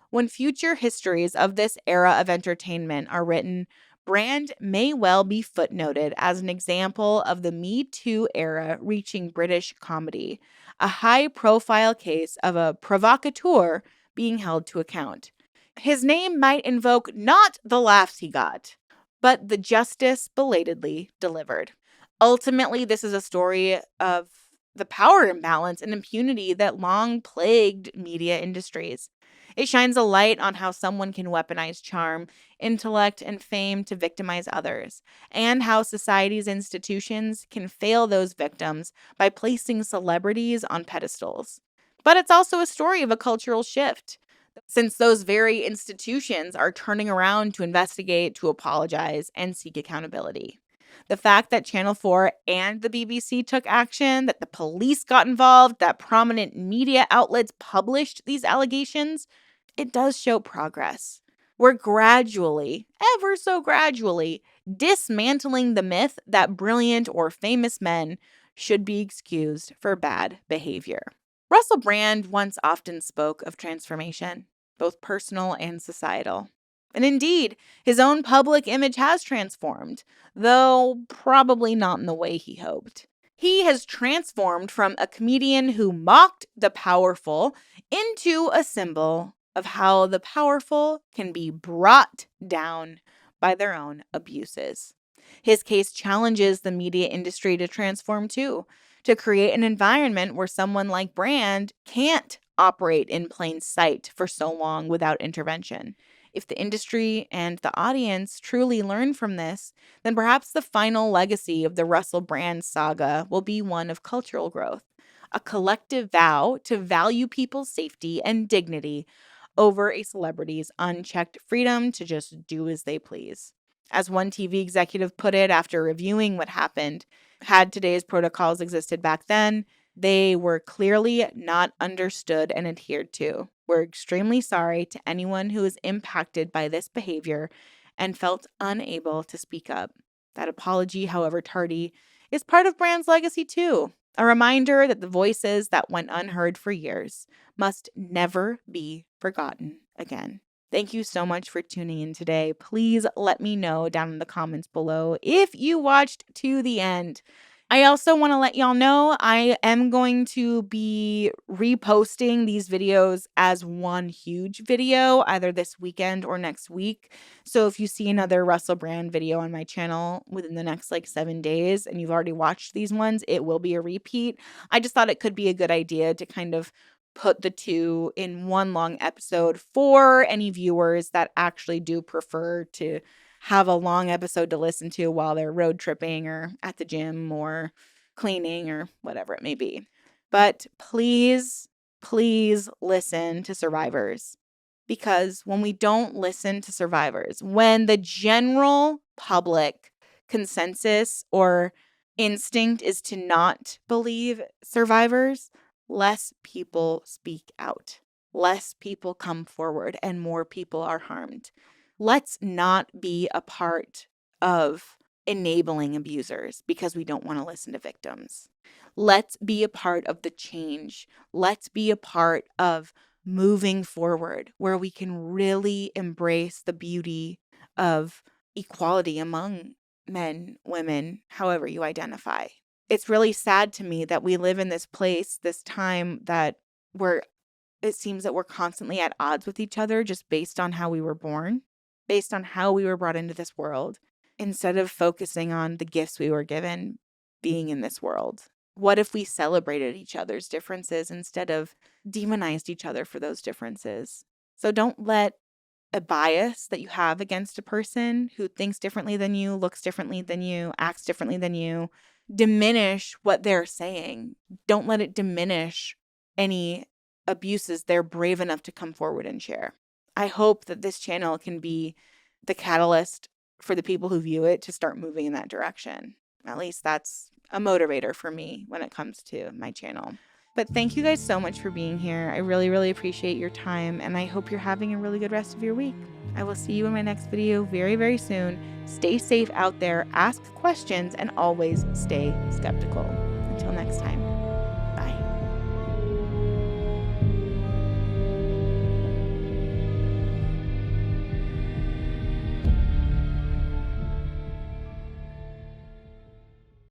When future histories of this era of entertainment are written, Brand may well be footnoted as an example of the Me Too era reaching British comedy, a high-profile case of a provocateur being held to account. His name might invoke not the laughs he got, but the justice belatedly delivered. Ultimately, this is a story of the power imbalance and impunity that long plagued media industries. It shines a light on how someone can weaponize charm, intellect, and fame to victimize others, and how society's institutions can fail those victims by placing celebrities on pedestals. But it's also a story of a cultural shift, since those very institutions are turning around to investigate, to apologize, and seek accountability. The fact that Channel 4 and the BBC took action, that the police got involved, that prominent media outlets published these allegations, it does show progress. We're gradually, ever so gradually, dismantling the myth that brilliant or famous men should be excused for bad behavior. Russell Brand once often spoke of transformation, both personal and societal. And indeed, his own public image has transformed, though probably not in the way he hoped. He has transformed from a comedian who mocked the powerful into a symbol of how the powerful can be brought down by their own abuses. His case challenges the media industry to transform too, to create an environment where someone like Brand can't operate in plain sight for so long without intervention. If the industry and the audience truly learn from this, then perhaps the final legacy of the Russell Brand saga will be one of cultural growth, a collective vow to value people's safety and dignity over a celebrity's unchecked freedom to just do as they please. As one TV executive put it after reviewing what happened, had today's protocols existed back then, they were clearly not understood and adhered to. We're extremely sorry to anyone who was impacted by this behavior and felt unable to speak up. That apology, however tardy, is part of Brand's legacy too. A reminder that the voices that went unheard for years must never be forgotten again. Thank you so much for tuning in today. Please let me know down in the comments below if you watched to the end. I also want to let y'all know I am going to be reposting these videos as one huge video either this weekend or next week. So if you see another Russell Brand video on my channel within the next 7 days and you've already watched these ones, it will be a repeat. I just thought it could be a good idea to kind of put the two in one long episode for any viewers that actually do prefer to have a long episode to listen to while they're road tripping or at the gym or cleaning or whatever it may be. But please, please listen to survivors. Because when we don't listen to survivors, when the general public consensus or instinct is to not believe survivors, less people speak out, less people come forward, and more people are harmed. Let's not be a part of enabling abusers because we don't want to listen to victims. Let's be a part of the change. Let's be a part of moving forward where we can really embrace the beauty of equality among men, women, however you identify. It's really sad to me that we live in this place, this time that it seems that we're constantly at odds with each other just based on how we were born, based on how we were brought into this world, instead of focusing on the gifts we were given being in this world. What if we celebrated each other's differences instead of demonized each other for those differences? So don't let a bias that you have against a person who thinks differently than you, looks differently than you, acts differently than you, diminish what they're saying. Don't let it diminish any abuses they're brave enough to come forward and share. I hope that this channel can be the catalyst for the people who view it to start moving in that direction. At least that's a motivator for me when it comes to my channel. But thank you guys so much for being here. I really, really appreciate your time, and I hope you're having a really good rest of your week. I will see you in my next video very, very soon. Stay safe out there, ask questions, and always stay skeptical. Until next time.